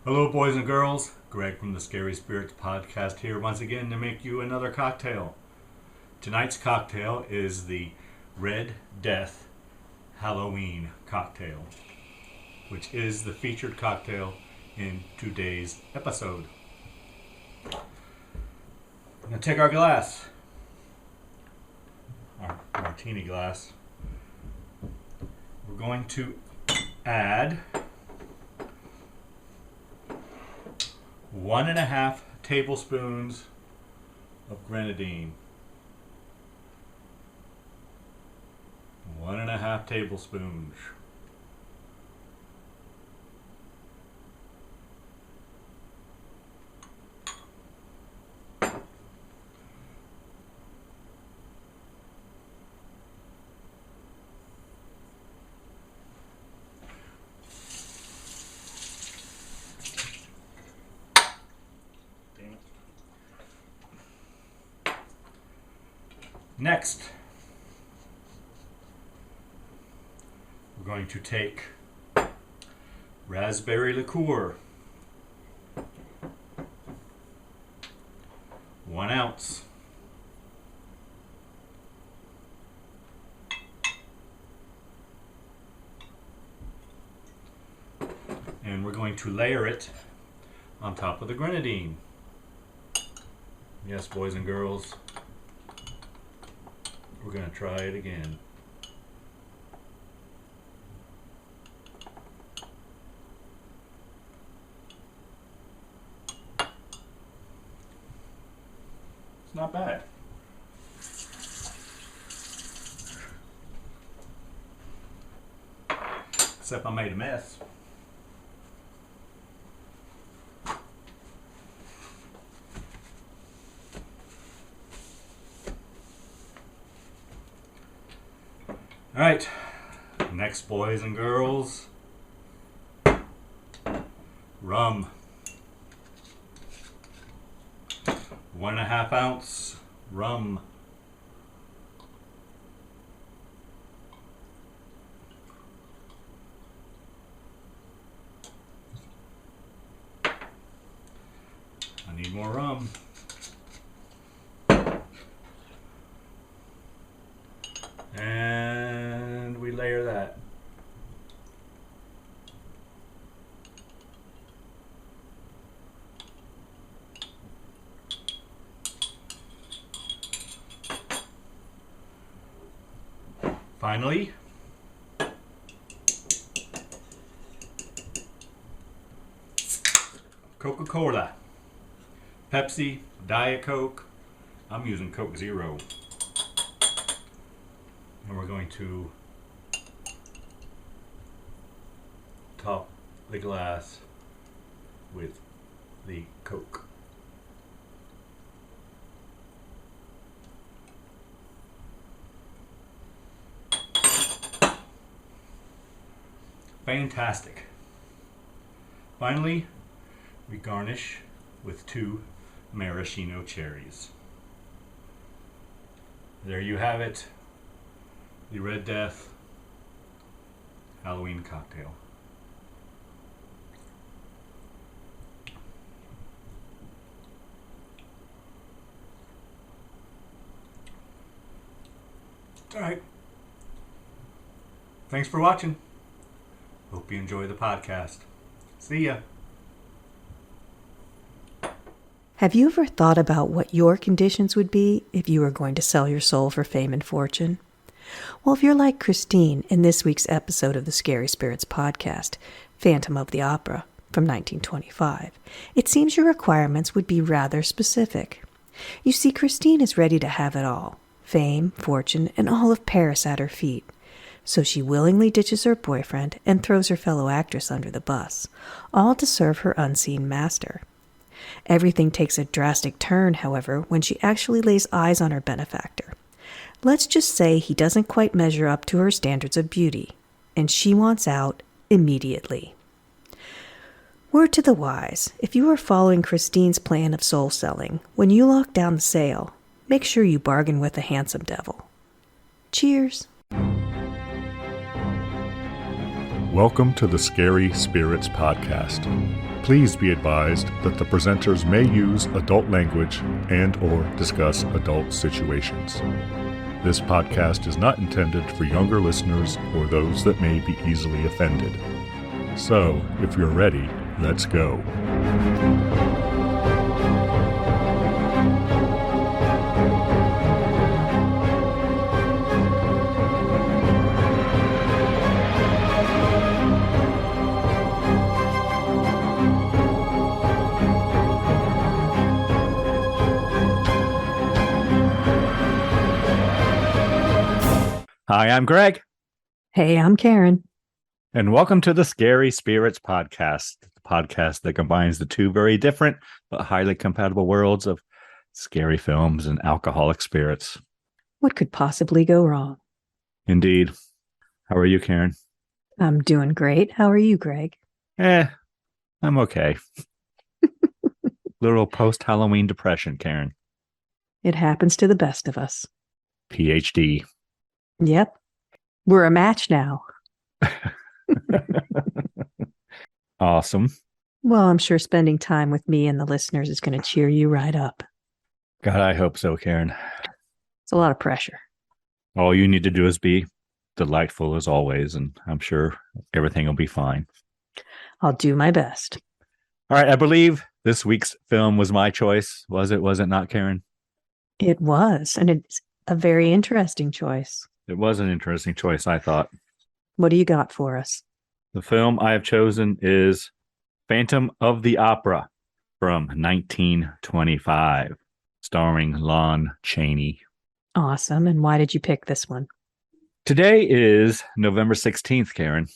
Hello, boys and girls. Greg from the Scary Spirits podcast here once again to make you another cocktail. Tonight's cocktail is the Red Death Halloween cocktail, which is the featured cocktail in today's episode. I'm going to take our glass, our martini glass. We're going to add 1.5 tablespoons of grenadine. 1.5 tablespoons. Next, we're going to take raspberry liqueur, 1 ounce. And we're going to layer it on top of the grenadine. Yes, boys and girls. We're going to try it again. It's not bad. Except I made a mess. Alright, next, boys and girls, rum. 1.5 ounce rum. I need more rum. And we layer that. Finally, Coca-Cola, Pepsi, Diet Coke. I'm using Coke Zero. And we're going to top the glass with the Coke. Fantastic. Finally, we garnish with 2 maraschino cherries. There you have it. The Red Death Halloween cocktail. Alright. Thanks for watching. Hope you enjoy the podcast. See ya. Have you ever thought about what your conditions would be if you were going to sell your soul for fame and fortune? Well, if you're like Christine in this week's episode of the Scary Spirits podcast, Phantom of the Opera from 1925, it seems your requirements would be rather specific. You see, Christine is ready to have it all, fame, fortune, and all of Paris at her feet. So she willingly ditches her boyfriend and throws her fellow actress under the bus, all to serve her unseen master. Everything takes a drastic turn, however, when she actually lays eyes on her benefactor. Let's just say he doesn't quite measure up to her standards of beauty, and she wants out immediately. Word to the wise, if you are following Christine's plan of soul selling, when you lock down the sale, make sure you bargain with a handsome devil. Cheers! Welcome to the Scary Spirits Podcast. Please be advised that the presenters may use adult language and/or discuss adult situations. This podcast is not intended for younger listeners or those that may be easily offended. So, if you're ready, let's go. Hi, I'm Greg. Hey, I'm Karen. And welcome to the Scary Spirits Podcast, the podcast that combines the two very different but highly compatible worlds of scary films and alcoholic spirits. What could possibly go wrong? Indeed. How are you, Karen? I'm doing great. How are you, Greg? I'm okay. Little post-Halloween depression, Karen. It happens to the best of us. PhD. Yep. We're a match now. Awesome. Well, I'm sure spending time with me and the listeners is going to cheer you right up. God, I hope so, Karen. It's a lot of pressure. All you need to do is be delightful as always, and I'm sure everything will be fine. I'll do my best. All right, I believe this week's film was my choice. Was it not, Karen? It was, and it's a very interesting choice. It was an interesting choice, I thought. What do you got for us? The film I have chosen is Phantom of the Opera from 1925, starring Lon Chaney. Awesome. And why did you pick this one? Today is November 16th, Karen,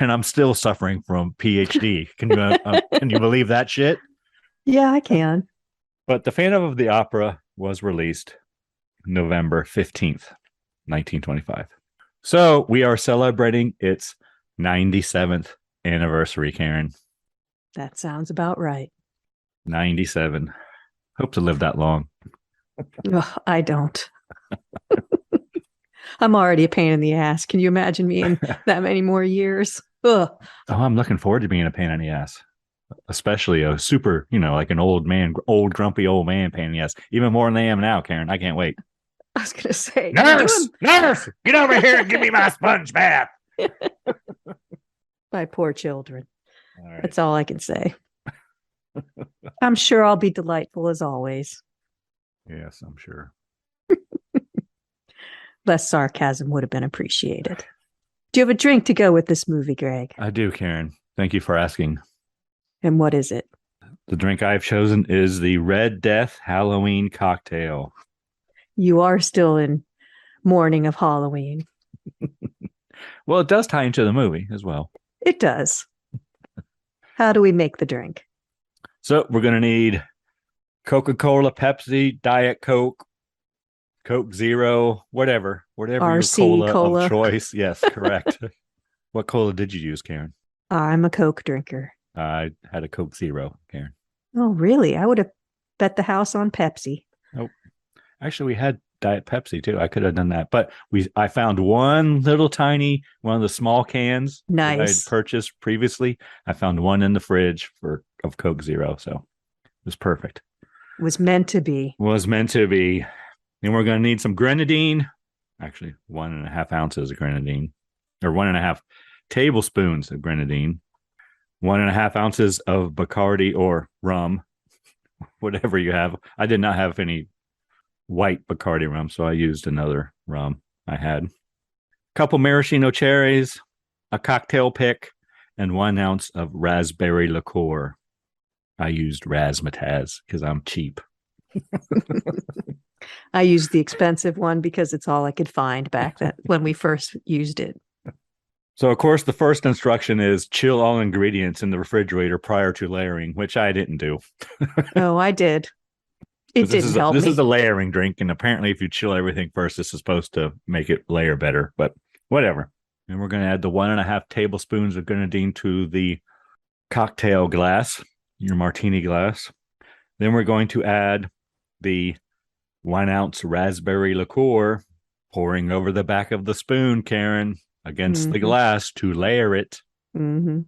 and I'm still suffering from PhD. Can you believe that shit? Yeah, I can. But The Phantom of the Opera was released November 15th, 1925. So we are celebrating its 97th anniversary, Karen. That sounds about right. 97. Hope to live that long. Ugh, I don't. I'm already a pain in the ass. Can you imagine me in that many more years? Ugh. Oh, I'm looking forward to being a pain in the ass. Especially a super, like an old grumpy old man pain in the ass. Even more than I am now, Karen. I can't wait. I was going to say, Nurse, get over here and give me my sponge bath. My poor children. All right. That's all I can say. I'm sure I'll be delightful as always. Yes, I'm sure. Less sarcasm would have been appreciated. Do you have a drink to go with this movie, Greg? I do, Karen. Thank you for asking. And what is it? The drink I've chosen is the Red Death Halloween cocktail. You are still in mourning of Halloween. Well, it does tie into the movie as well. It does. How do we make the drink? So we're going to need Coca-Cola, Pepsi, Diet Coke, Coke Zero, whatever RC your cola of choice. Yes, correct. What cola did you use, Karen? I'm a Coke drinker. I had a Coke Zero, Karen. Oh, really? I would have bet the house on Pepsi. Oh, actually, we had Diet Pepsi too. I could have done that, but I found one little tiny one of the small cans that I had purchased previously. I found one in the fridge of Coke Zero, so it was perfect. It was meant to be. Was meant to be. And we're going to need some grenadine. Actually, 1.5 ounces of grenadine, or 1.5 tablespoons of grenadine. 1.5 ounces of Bacardi or rum, whatever you have. I did not have any white Bacardi rum, so I used another rum I had. A couple maraschino cherries, a cocktail pick, and 1 ounce of raspberry liqueur. I used razzmatazz because I'm cheap. I used the expensive one because it's all I could find back then when we first used it. So, of course, the first instruction is chill all ingredients in the refrigerator prior to layering, which I didn't do. Oh, I did. It didn't help me. This is a layering drink, and apparently if you chill everything first, this is supposed to make it layer better, but whatever. And we're going to add the 1.5 tablespoons of grenadine to the cocktail glass, your martini glass. Then we're going to add the 1 ounce raspberry liqueur, pouring over the back of the spoon, Karen. against the glass to layer it. Mm-hmm.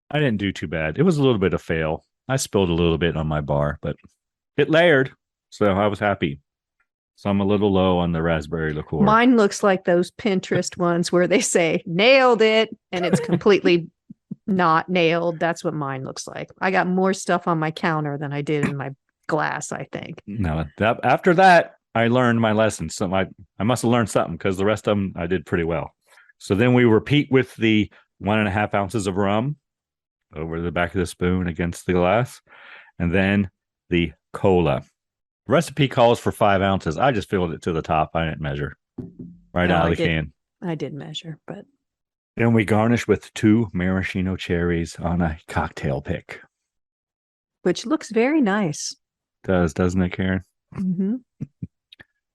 I didn't do too bad. It was a little bit of fail. I spilled a little bit on my bar, but it layered, so I was happy. So I'm a little low on the raspberry liqueur. Mine looks like those Pinterest ones where they say nailed it and it's completely not nailed. That's what mine looks like. I got more stuff on my counter than I did in my glass, I think. No, after that, I learned my lesson. So I must have learned something because the rest of them I did pretty well. So then we repeat with the 1.5 ounces of rum over the back of the spoon against the glass. And then the cola. The recipe calls for 5 ounces. I just filled it to the top. I didn't measure out of the can. I did measure, but. Then we garnish with 2 maraschino cherries on a cocktail pick. Which looks very nice. Doesn't it, Karen? Mm-hmm.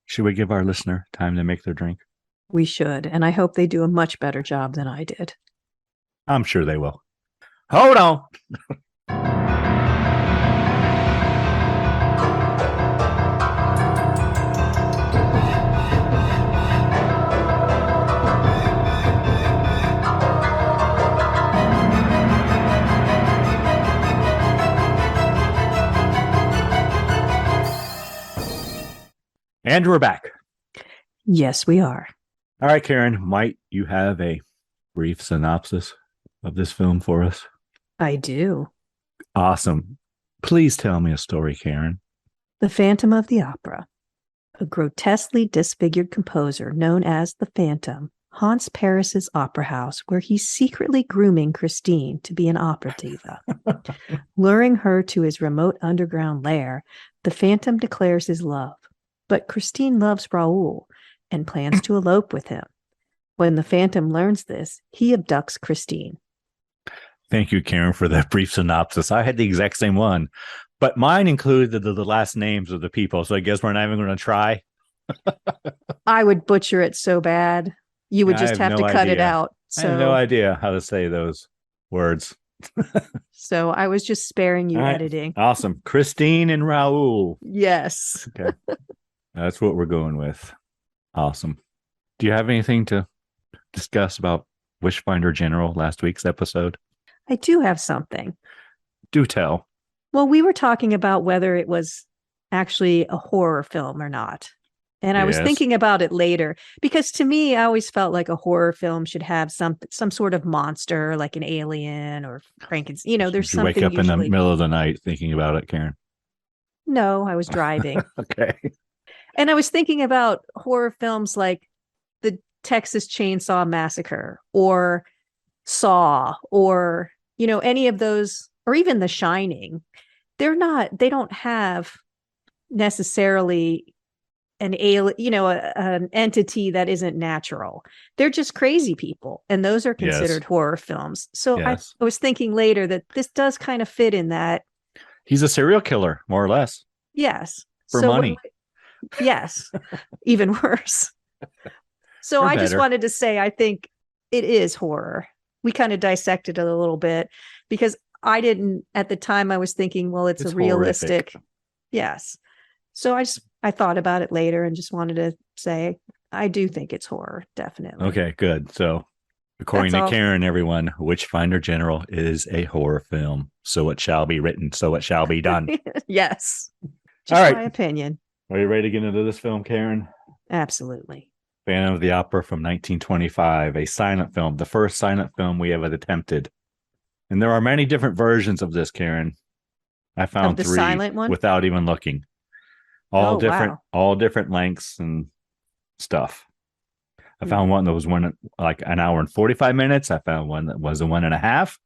Should we give our listener time to make their drink? We should. And I hope they do a much better job than I did. I'm sure they will. Hold on. And we're back. Yes, we are. All right, Karen, might you have a brief synopsis of this film for us? I do. Awesome. Please tell me a story, Karen. The Phantom of the Opera. A grotesquely disfigured composer known as the Phantom haunts Paris's opera house where he's secretly grooming Christine to be an opera diva. Luring her to his remote underground lair, the Phantom declares his love. But Christine loves Raoul and plans to elope with him. When the Phantom learns this, he abducts Christine. Thank you, Karen, for that brief synopsis. I had the exact same one, but mine included the last names of the people, so I guess we're not even going to try. I would butcher it so bad. You would just have to cut it out. So, I have no idea how to say those words. So I was just sparing you editing. Awesome. Christine and Raoul. Yes. Okay. That's what we're going with. Awesome. Do you have anything to discuss about Wishfinder General last week's episode? I do have something. Do tell. Well, we were talking about whether it was actually a horror film or not. And I was thinking about it later because to me, I always felt like a horror film should have some sort of monster, like an alien or Frankenstein. You know, there's something. Did you wake up in the middle of the night thinking about it, Karen? No, I was driving. Okay. And I was thinking about horror films like the Texas Chainsaw Massacre or Saw or, you know, any of those, or even The Shining. They don't have necessarily an alien, you know, an entity that isn't natural. They're just crazy people. And those are considered horror films. So I was thinking later that this does kind of fit in that. He's a serial killer, more or less. Yes. For money. Yes. Even worse. So I just wanted to say, I think it is horror. We kind of dissected it a little bit because I didn't, at the time I was thinking, well, it's a realistic. Horrific. Yes. So I thought about it later and just wanted to say, I do think it's horror. Definitely. Okay, good. So according to Karen, everyone, Witchfinder General is a horror film. So it shall be written. So it shall be done. Yes. Just all right. My opinion. Are you ready to get into this film, Karen? Absolutely. Phantom of the Opera from 1925, a silent film, the first silent film we ever attempted. And there are many different versions of this, Karen. I found 3 silent one? Without even looking. All different lengths and stuff. I found one that was like an hour and 45 minutes. I found one that was a 1.5.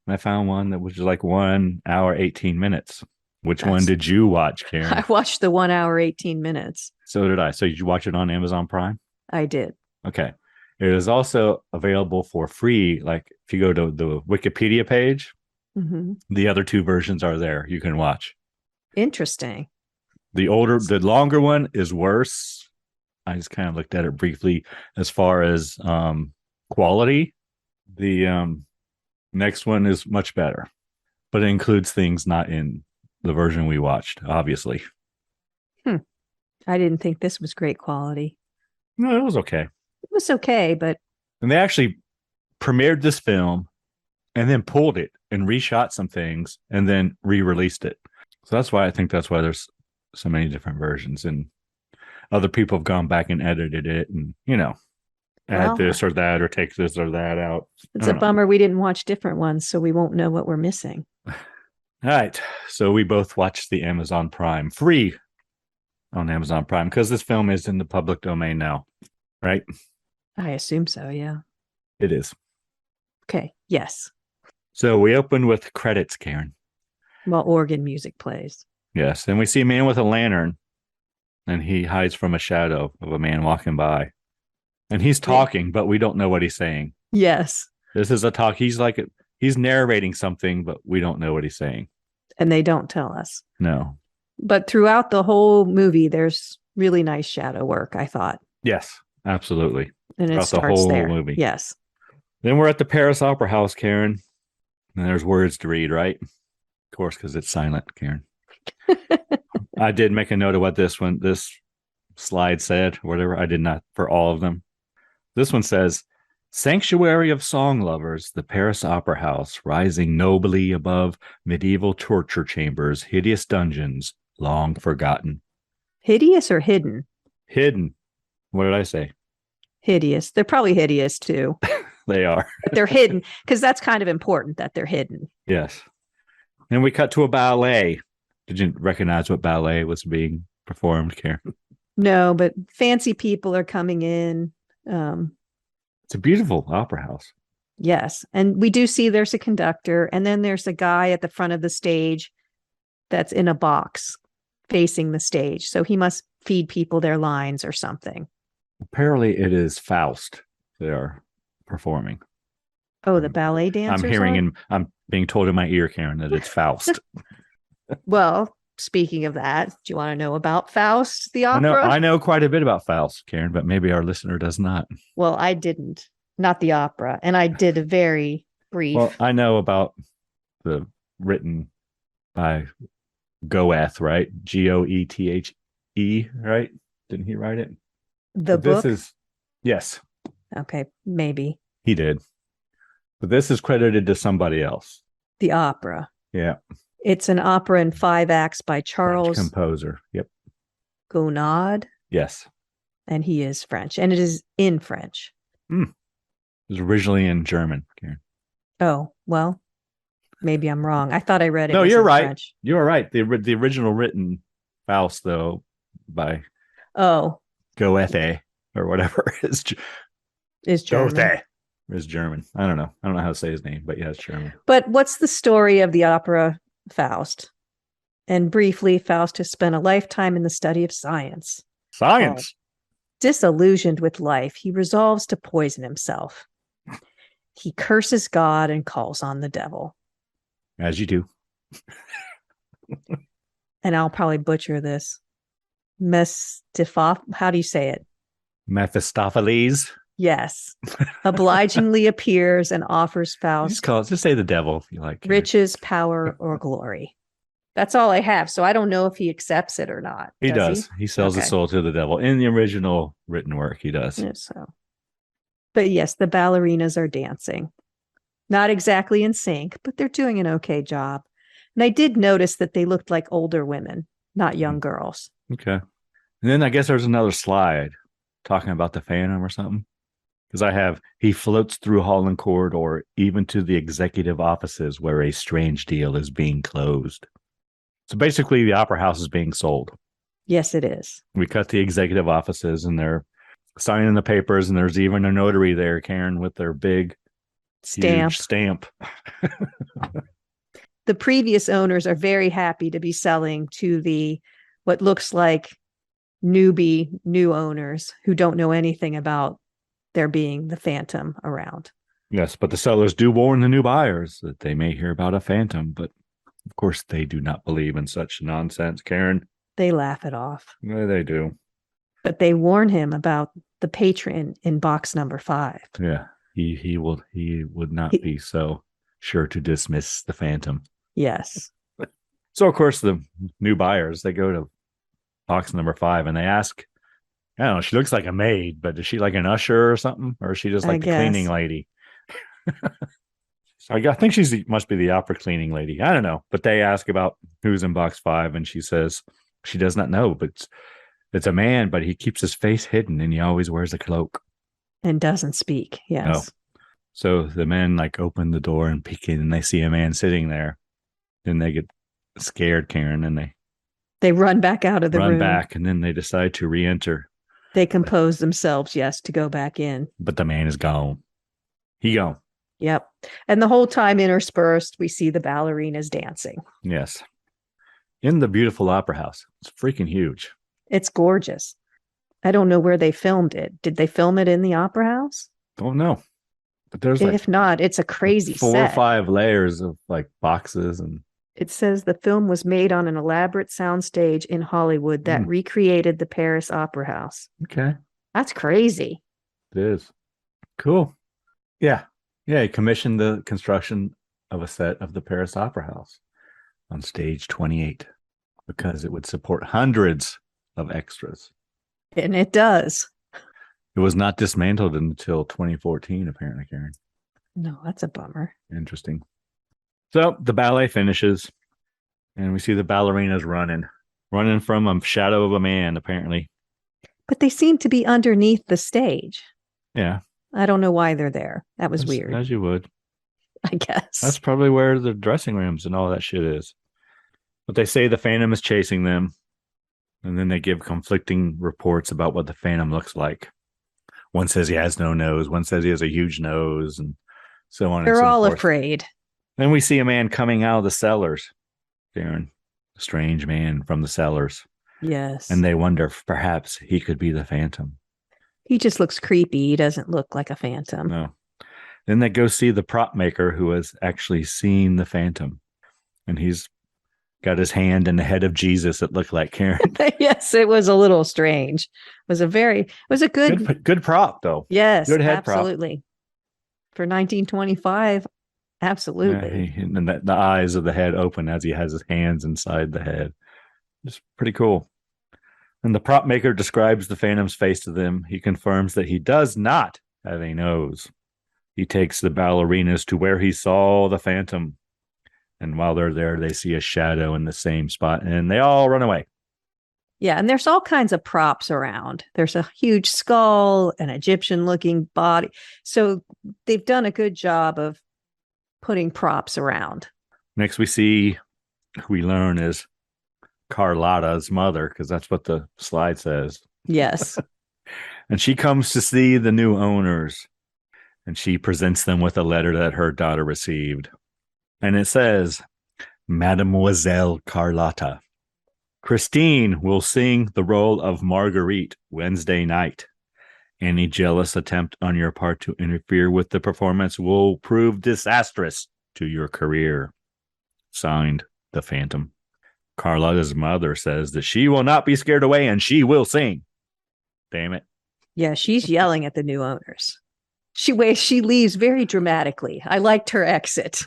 And I found one that was like 1 hour, 18 minutes. Which one did you watch, Karen? I watched the 1 hour, 18 minutes. So did I. So did you watch it on Amazon Prime? I did. Okay. It is also available for free. Like if you go to the Wikipedia page, the other 2 versions are there. You can watch. Interesting. The longer one is worse. I just kind of looked at it briefly as far as quality. The next one is much better, but it includes things not in the version we watched, obviously. I didn't think this was great quality. No, it was okay. It was okay, but And they actually premiered this film and then pulled it and reshot some things and then re-released it. So that's why there's so many different versions, and other people have gone back and edited it and, add this or that or take this or that out. It's a bummer we didn't watch different ones, so we won't know what we're missing. All right. So we both watched the Amazon Prime, free on Amazon Prime, because this film is in the public domain now, right? I assume so, yeah. It is. Okay, yes. So we open with credits, Karen. While organ music plays. Yes, and we see a man with a lantern, and he hides from a shadow of a man walking by. And he's talking, but we don't know what he's saying. Yes. This is a talk. He's narrating something, but we don't know what he's saying. And they don't tell us. No. But throughout the whole movie, there's really nice shadow work, I thought. Yes, absolutely. And it throughout starts the whole there. movie. Yes. Then we're at the Paris Opera House, Karen. And there's words to read, right? Of course, because it's silent, Karen. I did make a note of what this slide said, or whatever. I did not for all of them. This one says, "Sanctuary of song lovers, the Paris Opera House, rising nobly above medieval torture chambers, hideous dungeons, long forgotten." Hideous or hidden? Hidden. What did I say? Hideous. They're probably hideous too. They are. But they're hidden, because that's kind of important that they're hidden. Yes. Then we cut to a ballet. Did you recognize what ballet was being performed, Karen? No, but fancy people are coming in. It's a beautiful opera house. Yes. And we do see there's a conductor, and then there's a guy at the front of the stage that's in a box facing the stage. So he must feed people their lines or something. Apparently it is Faust they are performing. Oh, the ballet dancers? I'm being told in my ear, Karen, that it's Faust. Well, speaking of that, do you want to know about Faust, the opera? I know quite a bit about Faust, Karen, but maybe our listener does not. Well, I didn't. Not the opera. And I did a very brief. Well, I know about the written by Goethe, right? Goethe, right? Didn't he write it? The book? Yes. Okay, maybe. He did. But this is credited to somebody else. The opera. Yeah. It's an opera in 5 acts by Charles French composer. Yep. Gounod. Yes. And he is French. And it is in French. It was originally in German, Karen. Oh, well, maybe I'm wrong. I thought I read it. No, you're right. French. You're right. The original written Faust, though, by Goethe or whatever is German. Goethe is German. I don't know how to say his name, but yeah, it's German. But what's the story of the opera Faust? And briefly, Faust has spent a lifetime in the study of science. Science. Disillusioned with life, he resolves to poison himself. He curses God and calls on the devil. As you do. And I'll probably butcher this. How do you say it? Mephistopheles. Yes. Obligingly appears and offers Faust just say the devil if you like. riches, power, or glory. That's all I have. So I don't know if he accepts it or not. He does. He sells his soul to the devil. In the original written work, he does. Yeah, but yes, the ballerinas are dancing. Not exactly in sync, but they're doing an okay job. And I did notice that they looked like older women, not young girls. Okay. And then I guess there's another slide talking about the Phantom or something. Because he floats through hall and corridor, even to the executive offices where a strange deal is being closed. So basically, the opera house is being sold. Yes, it is. We cut the executive offices, and they're signing the papers, and there's even a notary there, Karen, with their big stamp. Huge stamp. The previous owners are very happy to be selling to the what looks like new owners who don't know anything about there being the Phantom around. Yes, but the sellers do warn the new buyers that they may hear about a phantom, but of course they do not believe in such nonsense, Karen. They laugh it off. Yeah, they do. But they warn him about the patron in box number 5. Yeah, he would not be so sure to dismiss the phantom. Yes. So of course the new buyers, they go to box number 5 and they ask I don't know. She looks like a maid, but is she like an usher or something? Or is she just I like the cleaning guess. lady? I think must be the opera cleaning lady. I don't know. But they ask about who's in box 5, and she says she does not know, but it's a man, but he keeps his face hidden and he always wears a cloak. And doesn't speak. No. Yes. So the men like open the door and peek in, and they see a man sitting there. Then they get scared, Karen, and They run back out of the run room. back, and then they decide to re-enter. They compose themselves, yes, to go back in. But the man is gone. He gone. Yep. And the whole time interspersed, we see the ballerinas dancing. Yes. In the beautiful opera house. It's freaking huge. It's gorgeous. I don't know where they filmed it. Did they film it in the opera house? Don't know. But there's like If not, it's a crazy 4 set. or 5 layers of like boxes, and It says the film was made on an elaborate soundstage in Hollywood that recreated the Paris Opera House. okay. That's crazy. It is. Cool. Yeah. Yeah, he commissioned the construction of a set of the Paris Opera House on stage 28 because it would support hundreds of extras. And it does. It was not dismantled until 2014, apparently, Karen. No, that's a bummer. Interesting. So the ballet finishes, and we see the ballerinas running from a shadow of a man, apparently. But they seem to be underneath the stage. Yeah. I don't know why they're there. That was weird. As you would. I guess. That's probably where the dressing rooms and all that shit is. But they say the Phantom is chasing them, and then they give conflicting reports about what the Phantom looks like. One says he has no nose. One says he has a huge nose, and so on. They're and so all forth. afraid. Then we see a man coming out of the cellars, Darren. A strange man from the cellars. Yes. And they wonder if perhaps he could be the Phantom. He just looks creepy. He doesn't look like a phantom. No. Then they go see the prop maker who has actually seen the Phantom. And he's got his hand in the head of Jesus, it looked like, Karen. Yes, it was a little strange. It was a good prop, though. Yes, good head absolutely. Prop. For 1925, absolutely. Yeah, and the eyes of the head open as he has his hands inside the head. It's pretty cool. And the prop maker describes the Phantom's face to them. He confirms that he does not have a nose. He takes the ballerinas to where he saw the Phantom. And while they're there, they see a shadow in the same spot, and they all run away. Yeah, and there's all kinds of props around. There's a huge skull, an Egyptian-looking body. So they've done a good job of putting props around. Next, we learn is Carlotta's mother, because that's what the slide says. Yes. And she comes to see the new owners, and she presents them with a letter that her daughter received. And it says, Mademoiselle Carlotta, Christine will sing the role of Marguerite Wednesday night. Any jealous attempt on your part to interfere with the performance will prove disastrous to your career. Signed, the Phantom. Carlotta's mother says that she will not be scared away and she will sing. Damn it. Yeah, she's yelling at the new owners. She leaves very dramatically. I liked her exit.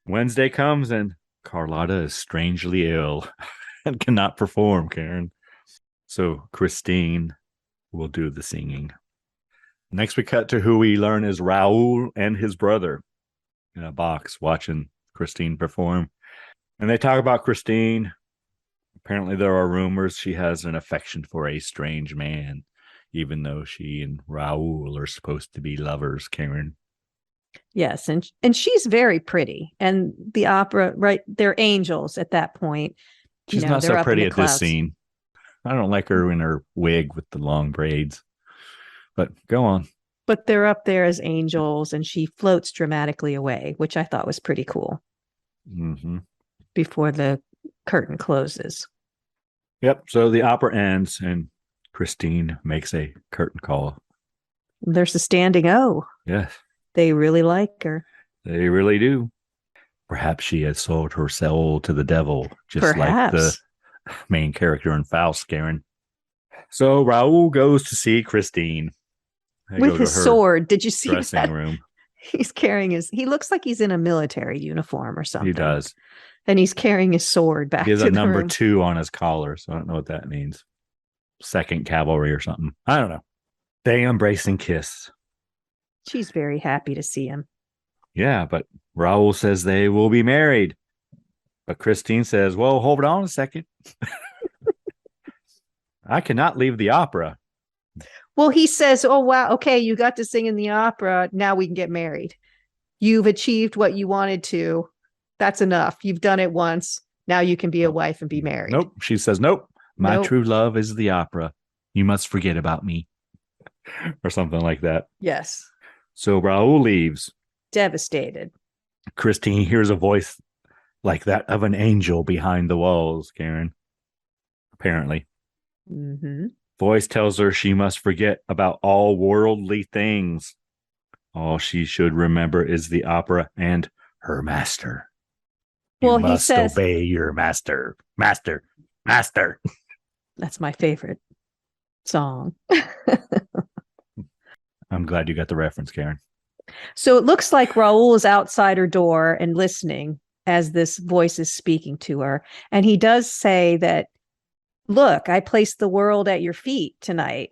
Wednesday comes and Carlotta is strangely ill and cannot perform, Karen. So Christine will do the singing. Next, we cut to who we learn is Raoul and his brother in a box watching Christine perform. And they talk about Christine. Apparently, there are rumors she has an affection for a strange man, even though she and Raoul are supposed to be lovers, Karen. Yes, and she's very pretty. And the opera, right, they're angels at that point. She's not so pretty at this scene. I don't like her in her wig with the long braids. But go on. But they're up there as angels, and she floats dramatically away, which I thought was pretty cool. Mm-hmm. Before the curtain closes. Yep. So the opera ends, and Christine makes a curtain call. There's a standing O. Yes. They really like her. They really do. Perhaps she has sold her soul to the devil, just Perhaps. like the main character in Faust, Karen. So Raoul goes to see Christine. With his sword. Did you see dressing that? Room. He's carrying he looks like he's in a military uniform or something. He does. And he's carrying his sword back to the room. He has a number 2 on his collar, so I don't know what that means. 2nd Cavalry or something. I don't know. They embrace and kiss. She's very happy to see him. Yeah, but Raul says they will be married. But Christine says, well, hold on a second. I cannot leave the opera. Well, he says, oh, wow, okay, you got to sing in the opera. Now we can get married. You've achieved what you wanted to. That's enough. You've done it once. Now you can be a wife and be married. Nope. She says, nope. My Nope. true love is the opera. You must forget about me. Or something like that. Yes. So Raul leaves. Devastated. Christine hears a voice like that of an angel behind the walls, Karen. Apparently. Mm-hmm. Voice tells her she must forget about all worldly things. All she should remember is the opera and her master. Well, you he must says, obey your master. Master. Master. that's my favorite song. I'm glad you got the reference, Karen. So it looks like Raul is outside her door and listening as this voice is speaking to her. And he does say that, look, I placed the world at your feet tonight.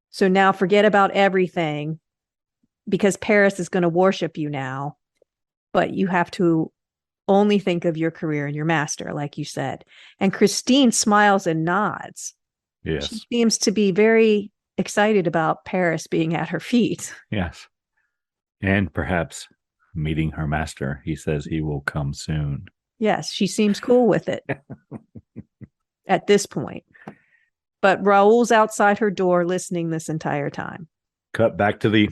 So now forget about everything because Paris is going to worship you now. But you have to only think of your career and your master, like you said. And Christine smiles and nods. Yes. She seems to be very excited about Paris being at her feet. Yes. And perhaps meeting her master. He says he will come soon. Yes, she seems cool with it at this point. But Raul's outside her door listening this entire time. Cut back to the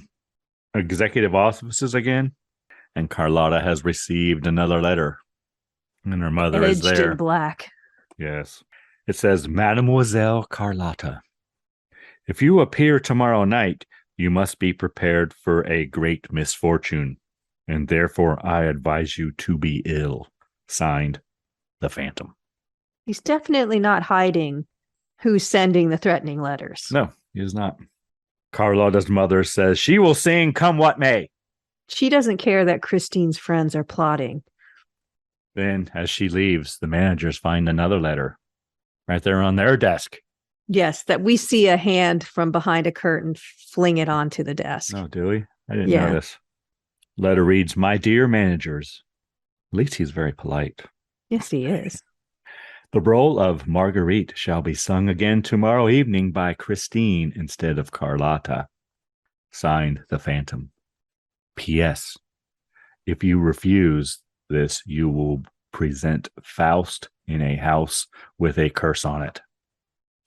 executive offices again. And Carlotta has received another letter. And her mother is Edged there. in black. Yes. It says, Mademoiselle Carlotta, if you appear tomorrow night, you must be prepared for a great misfortune, and therefore I advise you to be ill. Signed, the Phantom. He's definitely not hiding who's sending the threatening letters. No, he is not. Carlotta's mother says she will sing come what may. She doesn't care that Christine's friends are plotting. Then, as she leaves, the managers find another letter right there on their desk. Yes, that we see a hand from behind a curtain fling it onto the desk. Oh, do we? I didn't notice. Letter reads, My dear managers. At least he's very polite. Yes, he is. The role of Marguerite shall be sung again tomorrow evening by Christine instead of Carlotta. Signed, the Phantom. P.S. If you refuse this, you will present Faust in a house with a curse on it.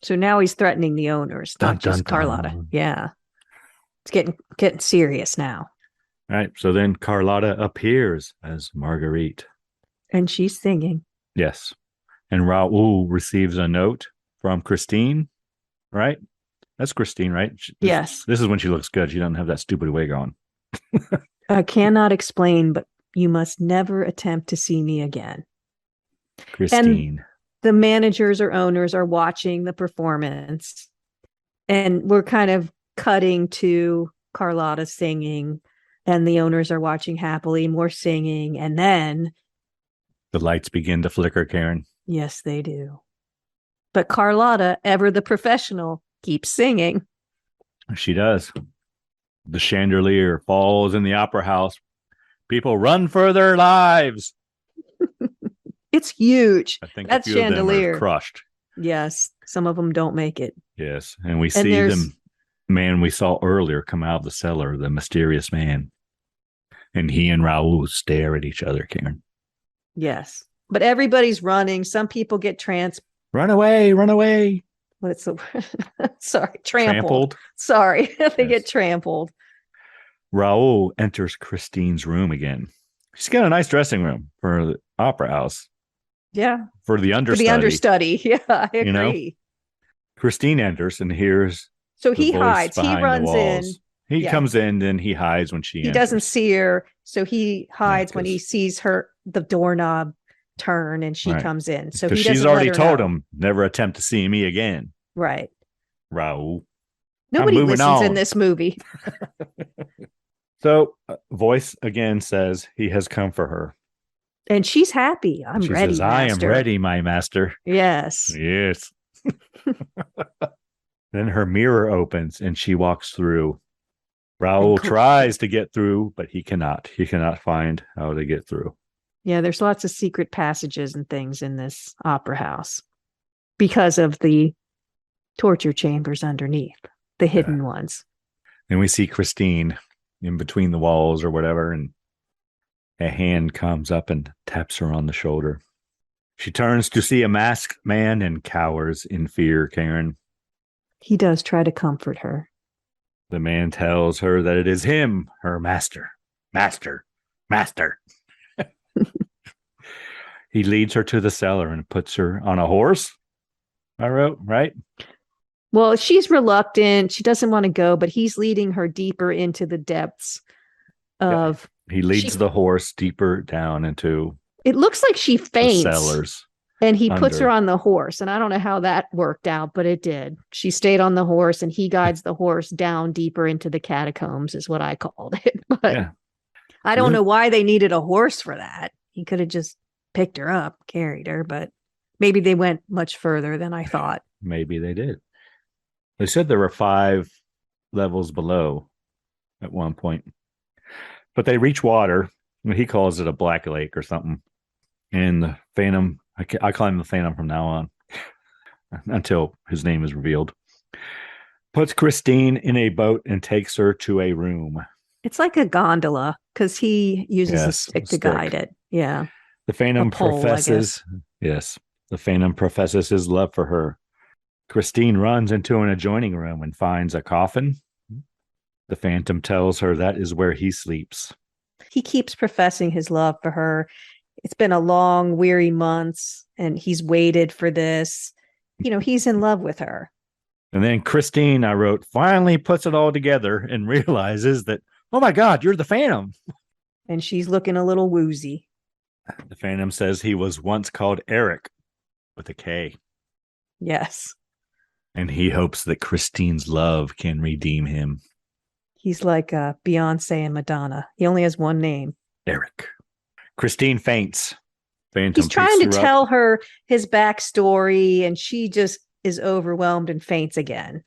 So now he's threatening the owners, not just Carlotta. Yeah. It's getting serious now. All right. So then Carlotta appears as Marguerite. And she's singing. Yes. And Raul receives a note from Christine, right? That's Christine, right? Yes. This is when she looks good. She doesn't have that stupid wig on. I cannot explain, but you must never attempt to see me again. Christine. And the managers or owners are watching the performance. And we're kind of cutting to Carlotta singing. And the owners are watching happily, more singing. And then the lights begin to flicker, Karen. Yes, they do. But Carlotta, ever the professional, keeps singing. She does. The chandelier falls in the opera house. People run for their lives. It's huge. I think that a few chandelier of them are crushed. Yes, some of them don't make it. Yes, and we see the man we saw earlier come out of the cellar, the mysterious man. And he and Raul stare at each other, Karen. Yes, but everybody's running. Some people get Run away, run away. What's the word? Sorry, trampled. Sorry, they get trampled. Raul enters Christine's room again. She's got a nice dressing room for the opera house. Yeah. For the understudy. For the understudy. Yeah, I agree. You know? Christine enters and hears. So he hides. He runs in. He comes in and he hides when she enters. He doesn't see her. So he hides when he sees her, the doorknob turn and she comes in. So he doesn't she's already told him, never attempt to see me again. Right. Raul. Nobody listens in this movie. So voice again says he has come for her. And she's happy. I'm she ready, says, master. I am ready, my master. Yes. Yes. Then her mirror opens and she walks through. And Raoul tries to get through, but he cannot. He cannot find how to get through. Yeah, there's lots of secret passages and things in this opera house because of the torture chambers underneath, the hidden ones. And we see Christine in between the walls or whatever, and a hand comes up and taps her on the shoulder. She turns to see a masked man and cowers in fear, Karen. He does try to comfort her. The man tells her that it is him, her master. Master. Master. He leads her to the cellar and puts her on a horse. I wrote, right? Well, she's reluctant. She doesn't want to go, but he's leading her deeper into the depths of... Yeah. He leads the horse deeper down into... It looks like she faints. The cellars. And he puts her on the horse. And I don't know how that worked out, but it did. She stayed on the horse and he guides the horse down deeper into the catacombs is what I called it. But yeah. I don't know why they needed a horse for that. He could have just picked her up, carried her, but maybe they went much further than I thought. Maybe they did. They said there were 5 levels below at one point. But they reach water. He calls it a black lake or something. And the Phantom, I call him the Phantom from now on until his name is revealed, puts Christine in a boat and takes her to a room. It's like a gondola because he uses a stick to guide it. Yeah. The Phantom professes, the Phantom professes his love for her. Christine runs into an adjoining room and finds a coffin. The Phantom tells her that is where he sleeps. He keeps professing his love for her. It's been a long, weary months, and he's waited for this. You know, he's in love with her. And then Christine, I wrote, finally puts it all together and realizes that, oh my God, you're the Phantom. And she's looking a little woozy. The Phantom says he was once called Eric with a K. Yes. And he hopes that Christine's love can redeem him. He's like Beyonce and Madonna. He only has one name. Eric. Christine faints. Phantom He's trying to tell her his backstory, and she just is overwhelmed and faints again.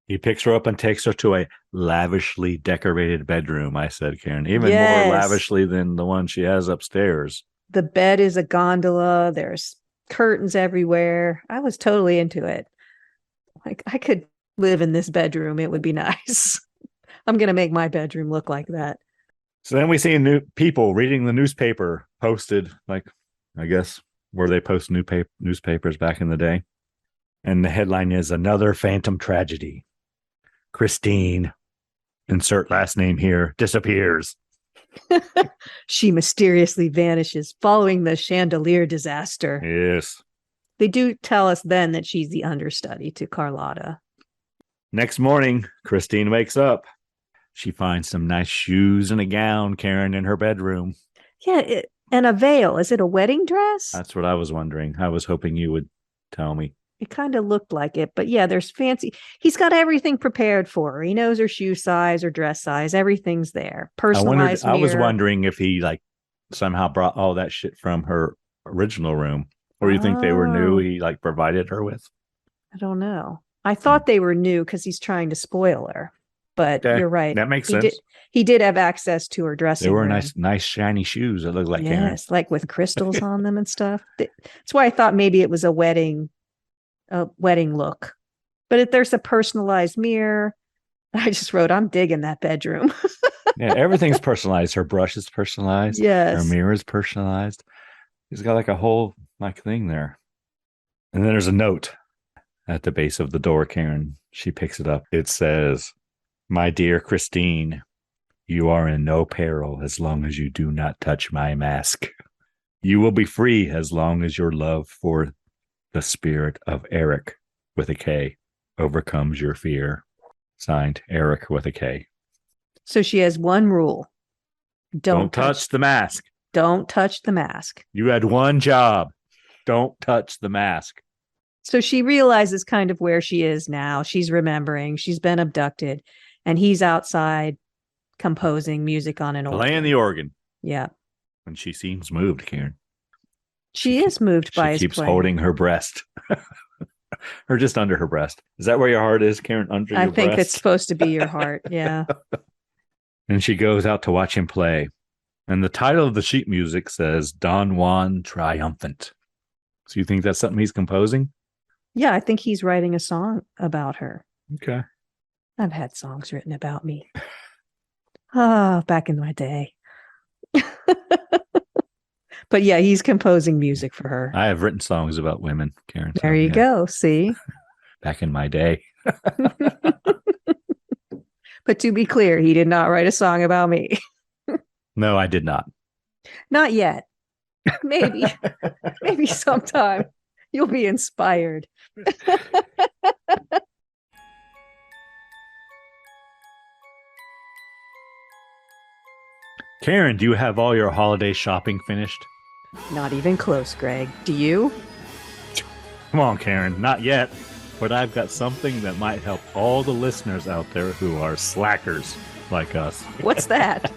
He picks her up and takes her to a lavishly decorated bedroom, I said, Karen. Even more lavishly than the one she has upstairs. The bed is a gondola. There's curtains everywhere. I was totally into it. Like, I could live in this bedroom. It would be nice. I'm going to make my bedroom look like that. So then we see new people reading the newspaper posted, like, I guess, where they post newspapers back in the day. And the headline is Another Phantom Tragedy. Christine, insert last name here, disappears. She mysteriously vanishes following the chandelier disaster. Yes. They do tell us then that she's the understudy to Carlotta. Next morning, Christine wakes up. She finds some nice shoes and a gown, Karen, in her bedroom. Yeah, and a veil. Is it a wedding dress? That's what I was wondering. I was hoping you would tell me. It kind of looked like it, but yeah, there's fancy. He's got everything prepared for her. He knows her shoe size or dress size. Everything's there. Personalized mirror. I was wondering if he like somehow brought all that shit from her original room, or you think they were new? He like provided her with. I don't know. I thought they were new because he's trying to spoil her. But you're right. That makes sense. He did have access to her dressing room. They were nice shiny shoes. That looked like Yes, like with crystals on them and stuff. That's why I thought maybe it was a wedding look. But if there's a personalized mirror, I just wrote, I'm digging that bedroom. Yeah, everything's personalized. Her brush is personalized. Yes. Her mirror is personalized. He's got like a whole like thing there. And then there's a note at the base of the door, Karen. She picks it up. It says, "My dear Christine, you are in no peril as long as you do not touch my mask. You will be free as long as your love for the spirit of Eric with a K overcomes your fear." Signed, Eric with a K. So she has one rule. Don't touch the mask. Don't touch the mask. You had one job. Don't touch the mask. So she realizes kind of where she is now. She's remembering. She's been abducted. And he's outside composing music on an organ. Playing the organ. Yeah. And she seems moved, Karen. She is moved by his playing. She keeps playing. holding her breast. Or just under her breast. Is that where your heart is, Karen? Under your I think breast? it's supposed to be your heart. Yeah. And she goes out to watch him play. And the title of the sheet music says Don Juan Triumphant. So you think that's something he's composing? Yeah, I think he's writing a song about her. Okay. I've had songs written about me. Ah, back in my day. But yeah, he's composing music for her. I have written songs about women, Karen. There you go. See? Back in my day. But to be clear, he did not write a song about me. No, I did not. Not yet. Maybe. Maybe sometime you'll be inspired. Karen, do you have all your holiday shopping finished? Not even close, Greg. Do you? Come on, Karen, not yet. But I've got something that might help all the listeners out there who are slackers like us. What's that?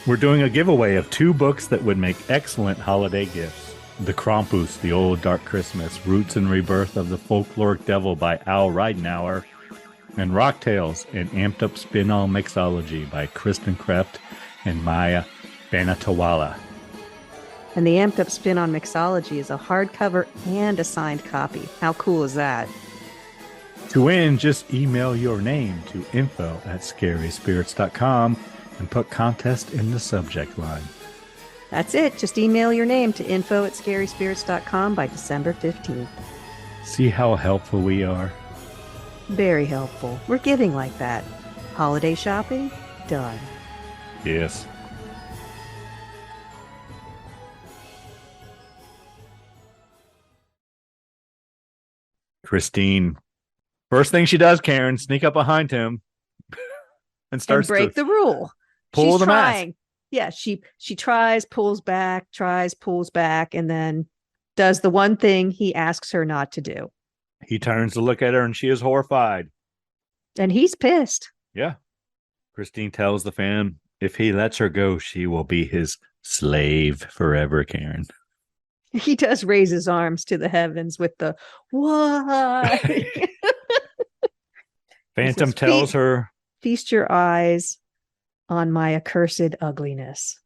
We're doing a giveaway of 2 books that would make excellent holiday gifts. The Krampus, The Old Dark Christmas, Roots and Rebirth of the Folkloric Devil by Al Ridenauer, and Rocktails, an amped up spin-all mixology by Kristen Krept and Maya Banatawala. And the amped up spin on mixology is a hardcover and a signed copy. How cool is that? To win, just email your name to info@scaryspirits.com and put contest in the subject line. That's it. Just email your name to info@scaryspirits.com by December 15th. See how helpful we are? Very helpful. We're giving like that. Holiday shopping? Done. Yes. Christine. First thing she does, Karen, sneak up behind him and starts and break to the rule. pull She's the trying. mask. Yeah, she tries, pulls back, and then does the one thing he asks her not to do. He turns to look at her and she is horrified. And he's pissed. Yeah. Christine tells the fan if he lets her go, she will be his slave forever, Karen. He does raise his arms to the heavens with the why. Phantom says, tells her, feast your eyes on my accursed ugliness.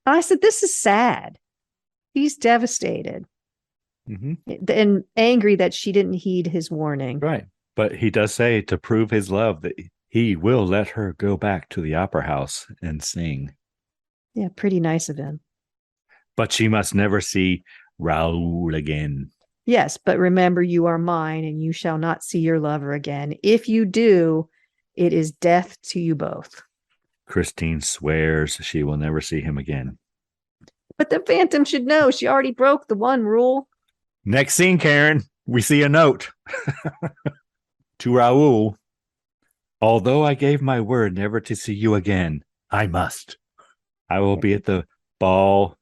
I said, this is sad. He's devastated and angry that she didn't heed his warning. Right. But he does say to prove his love that he will let her go back to the opera house and sing. Yeah, pretty nice of him. But she must never see Raoul again. Yes, but remember, you are mine and you shall not see your lover again. If you do, it is death to you both. Christine swears she will never see him again. But the Phantom should know she already broke the one rule. Next scene, Karen, we see a note to Raoul. Although I gave my word never to see you again, I must. I will be at the ball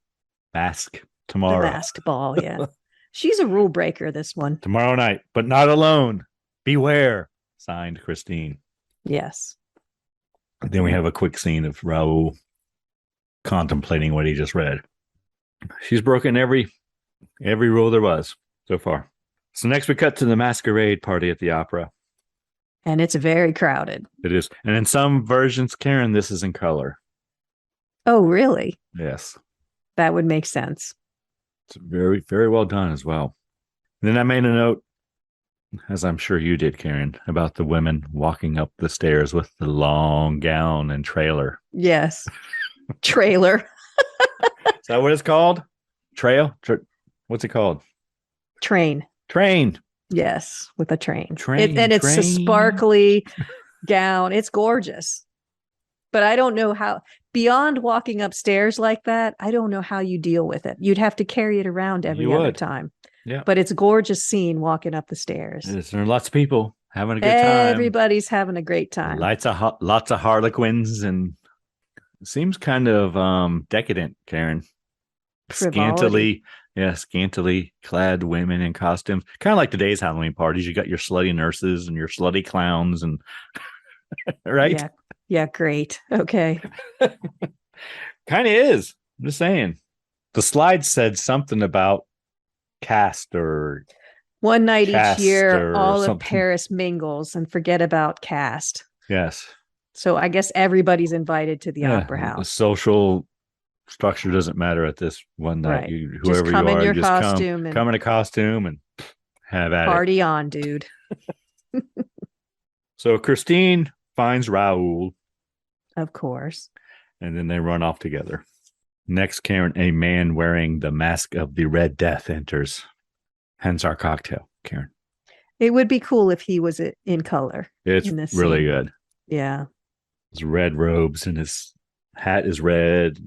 mask tomorrow. The masked ball, yeah. She's a rule breaker, this one. Tomorrow night, but not alone. Beware. Signed, Christine. Yes. Then we have a quick scene of Raoul contemplating what he just read. She's broken every rule there was so far. So next we cut to the masquerade party at the opera. And it's very crowded. It is. And in some versions, Karen, this is in color. Oh, really? Yes. That would make sense. It's very, very well done as well. And then I made a note, as I'm sure you did, Karen, about the women walking up the stairs with the long gown and trailer. Yes. Trailer. Is that what it's called? What's it called? Train. Yes, with a train. And it's a sparkly gown. It's gorgeous. But I don't know how, beyond walking upstairs like that, I don't know how you deal with it. You'd have to carry it around every other time. Yeah. But it's a gorgeous scene walking up the stairs. There are lots of people having a good time. Everybody's having a great time. Lots of harlequins, and it seems kind of decadent, Karen. Frivolity. Scantily clad women in costumes. Kind of like today's Halloween parties. You got your slutty nurses and your slutty clowns and right? Yeah, great. Okay. Kind of is. I'm just saying. The slide said something about cast or One night Cast each year, or all of something. Paris mingles and forget about cast. Yes. So I guess everybody's invited to the Yeah. opera The house. social structure doesn't matter at this one night. Right. Whoever come you in are, your just costume and come in a costume and have at it. party on, dude. So Christine finds Raoul, Of course. and then they run off together. Next, Karen, a man wearing the mask of the Red Death enters. Hence our cocktail, Karen. It would be cool if he was in color. It's in this really scene. good. Yeah. His red robes and his hat is red.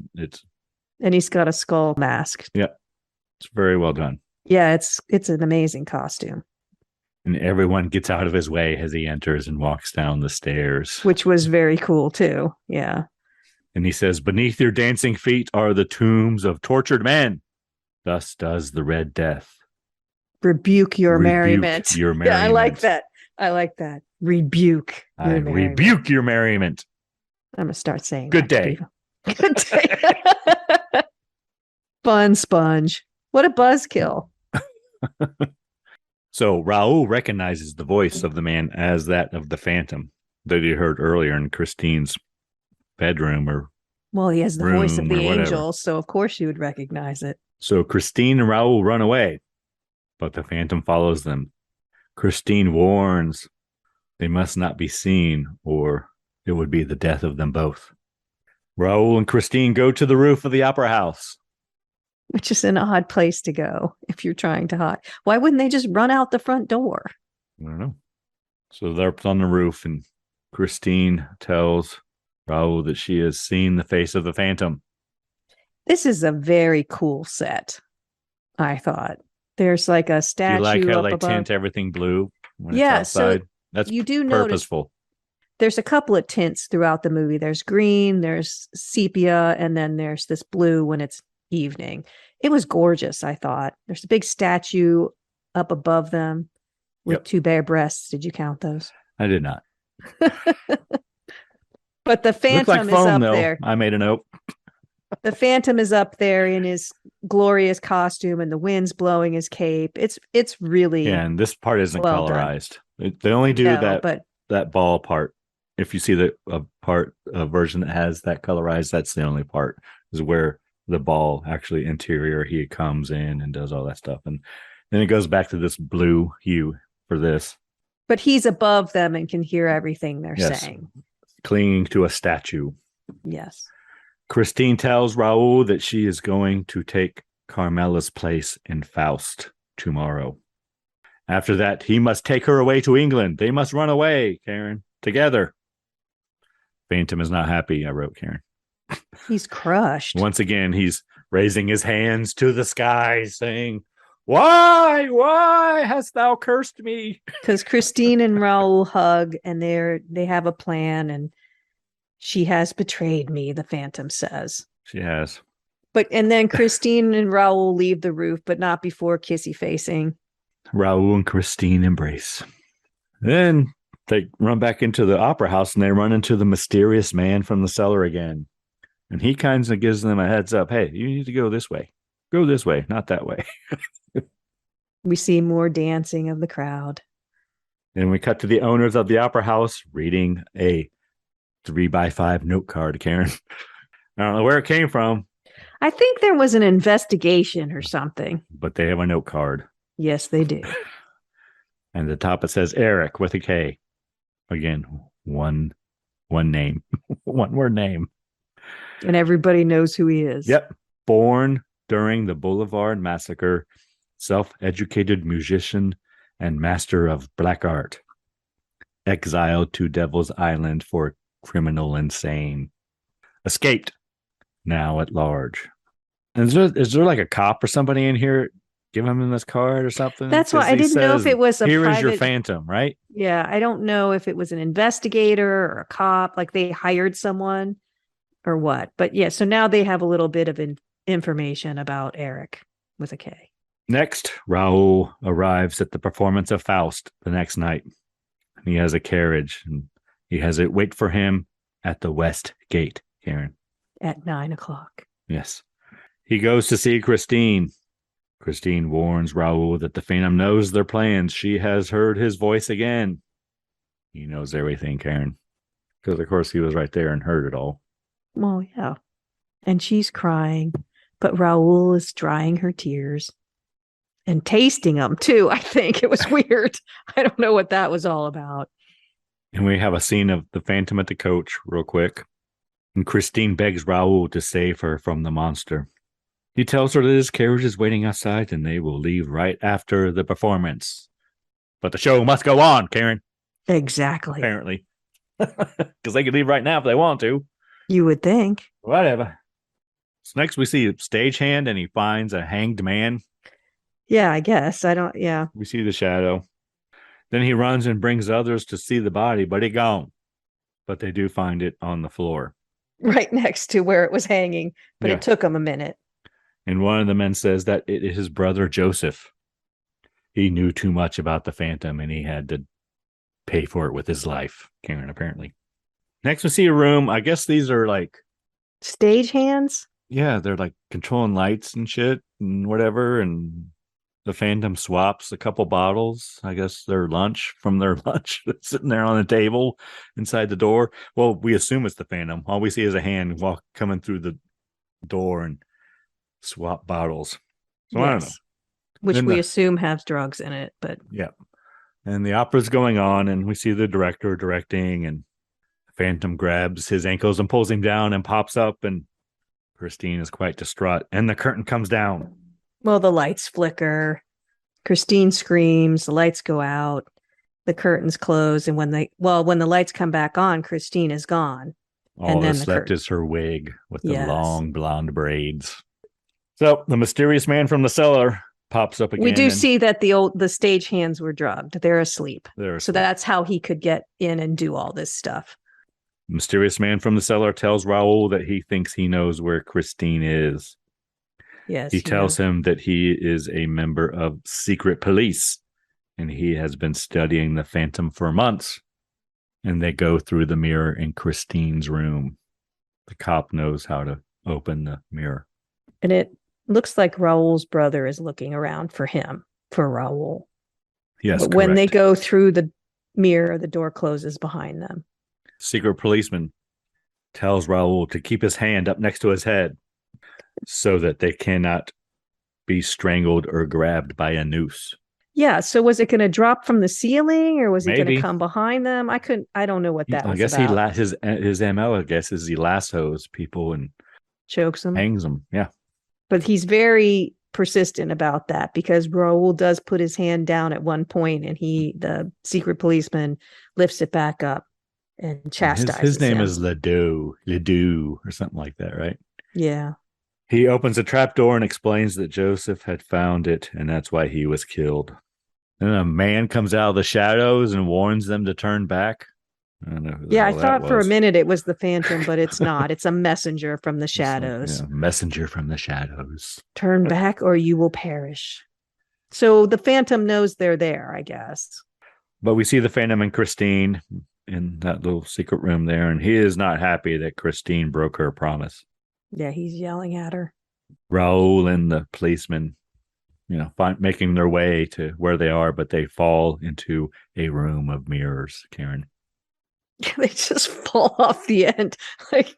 And he's got a skull mask. Yeah, it's very well done. Yeah, it's an amazing costume. And everyone gets out of his way as he enters and walks down the stairs. Which was very cool too. Yeah. And he says, beneath your dancing feet are the tombs of tortured men. Thus does the Red Death. Rebuke your merriment. Your merriment. Yeah, I like that. Rebuke your merriment. Rebuke your merriment. I'm going to start saying Good day. Good day. Bun sponge. What a buzzkill. So Raoul recognizes the voice of the man as that of the Phantom that he heard earlier in Christine's bedroom Well, he has the voice of room the or whatever. angel, so of course you would recognize it. So Christine and Raoul run away, but the Phantom follows them. Christine warns they must not be seen, or it would be the death of them both. Raoul and Christine go to the roof of the opera house. Which is an odd place to go if you're trying to hide. Why wouldn't they just run out the front door? I don't know. So they're up on the roof, and Christine tells Raoul that she has seen the face of the Phantom. This is a very cool set, I thought. There's like a statue. You like how up they above. tint everything blue when Yeah, it's outside? so That's you do purposeful. There's a couple of tints throughout the movie. There's green, there's sepia, and then there's this blue when it's evening. It was gorgeous, I thought. There's a big statue up above them with two bare breasts. Did you count those? I did not. But the Phantom Looked like foam, is up though. there. I made a note. The Phantom is up there in his glorious costume, and the wind's blowing his cape. It's really And this part isn't well colorized. They only do that ball part. If you see the version that has that colorized, that's the only part is where the ball actually interior he comes in and does all that stuff, and then it goes back to this blue hue for this. But he's above them and can hear everything they're saying. Clinging to a statue. Yes. Christine tells Raoul that she is going to take Carmela's place in Faust tomorrow. After that, he must take her away to England. They must run away, Karen, together. Phantom is not happy, I wrote, Karen. He's crushed. Once again, he's raising his hands to the sky, saying, Why hast thou cursed me? Because Christine and Raoul hug, and they have a plan, and she has betrayed me, the Phantom says. She has. And then Christine and Raoul leave the roof, but not before kissy facing. Raoul and Christine embrace. Then they run back into the opera house, and they run into the mysterious man from the cellar again. And he kind of gives them a heads up. Hey, you need to go this way. Go this way, not that way. We see more dancing of the crowd. And we cut to the owners of the opera house reading a 3x5 note card, Karen. I don't know where it came from. I think there was an investigation or something. But they have a note card. Yes, they do. And at the top it says Eric with a K. Again, one name. One word name. And everybody knows who he is. Yep. Born during the Boulevard Massacre, self-educated musician and master of black art. Exiled to Devil's Island for criminal insane. Escaped. Now at large. And is there like a cop or somebody in here giving him this card or something? That's why I didn't know if it was a Here private... is your Phantom, right? Yeah, I don't know if it was an investigator or a cop, like they hired someone or what. But yeah, so now they have a little bit of information about Eric with a K. Next, Raoul arrives at the performance of Faust the next night. He has a carriage, and he has it wait for him at the West Gate, Karen. At 9:00. Yes. He goes to see Christine. Christine warns Raoul that the Phantom knows their plans. She has heard his voice again. He knows everything, Karen. Because, of course, he was right there and heard it all. Well, yeah. And she's crying, but Raoul is drying her tears and tasting them, too, I think. It was weird. I don't know what that was all about. And we have a scene of the Phantom at the coach real quick. And Christine begs Raoul to save her from the monster. He tells her that his carriage is waiting outside and they will leave right after the performance. But the show must go on, Karen. Exactly. Apparently. Because they could leave right now if they want to. You would think. Whatever. So next we see a stagehand and he finds a hanged man. Yeah, I guess. Yeah. We see the shadow. Then he runs and brings others to see the body, but he gone. But they do find it on the floor. Right next to where it was hanging. But Yeah. It took him a minute. And one of the men says that it is his brother Joseph. He knew too much about the Phantom and he had to pay for it with his life, Karen, apparently. Next we see a room. I guess these are like... Stagehands? Yeah, they're like controlling lights and shit and whatever. And the Phantom swaps a couple bottles. I guess their lunch from their lunch sitting there on the table inside the door. Well, we assume it's the Phantom. All we see is a hand coming through the door and swap bottles. So yes. I don't know. Which we assume has drugs in it, but yeah. And the opera's going on, and we see the director directing, and Phantom grabs his ankles and pulls him down and pops up, and Christine is quite distraught, and the curtain comes down. Well, the lights flicker. Christine screams, the lights go out, the curtains close, and when the lights come back on, Christine is gone. All that's left is her wig with the long blonde braids. So the mysterious man from the cellar pops up again. We do see that the stagehands were drugged. They're asleep. So that's how he could get in and do all this stuff. Mysterious man from the cellar tells Raoul that he thinks he knows where Christine is. Yes. He tells him that he is a member of secret police and he has been studying the Phantom for months. And they go through the mirror in Christine's room. The cop knows how to open the mirror. And it looks like Raoul's brother is looking around for Raoul. Yes, but when they go through the mirror, the door closes behind them. Secret policeman tells Raoul to keep his hand up next to his head so that they cannot be strangled or grabbed by a noose. Yeah, so was it going to drop from the ceiling or was it going to come behind them? I don't know what that was about. I guess his MO, I guess, is he lassos people and chokes them. Hangs them, yeah. But he's very persistent about that because Raoul does put his hand down at one point and the secret policeman lifts it back up and chastises his name him. is Ledoux or something like that, right? Yeah. He opens a trapdoor and explains that Joseph had found it and that's why he was killed. Then a man comes out of the shadows and warns them to turn back. I don't know who the hell I thought that for a was. minute it was the Phantom, but it's not. It's a messenger from the shadows. Messenger from the shadows. Turn back or you will perish. So the Phantom knows they're there, I guess. But we see the Phantom and Christine in that little secret room there, and he is not happy that Christine broke her promise. Yeah, he's yelling at her. Raoul and the policeman, making their way to where they are, but they fall into a room of mirrors, Karen. They just fall off the end. Like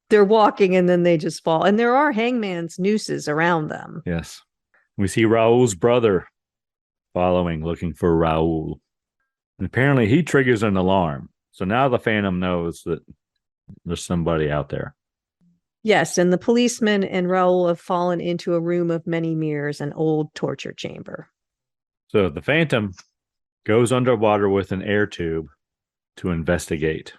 they're walking and then they just fall. And there are hangman's nooses around them. Yes. We see Raoul's brother following, looking for Raoul. And apparently he triggers an alarm. So now the Phantom knows that there's somebody out there. Yes, and the policeman and Raoul have fallen into a room of many mirrors, an old torture chamber. So the Phantom goes underwater with an air tube to investigate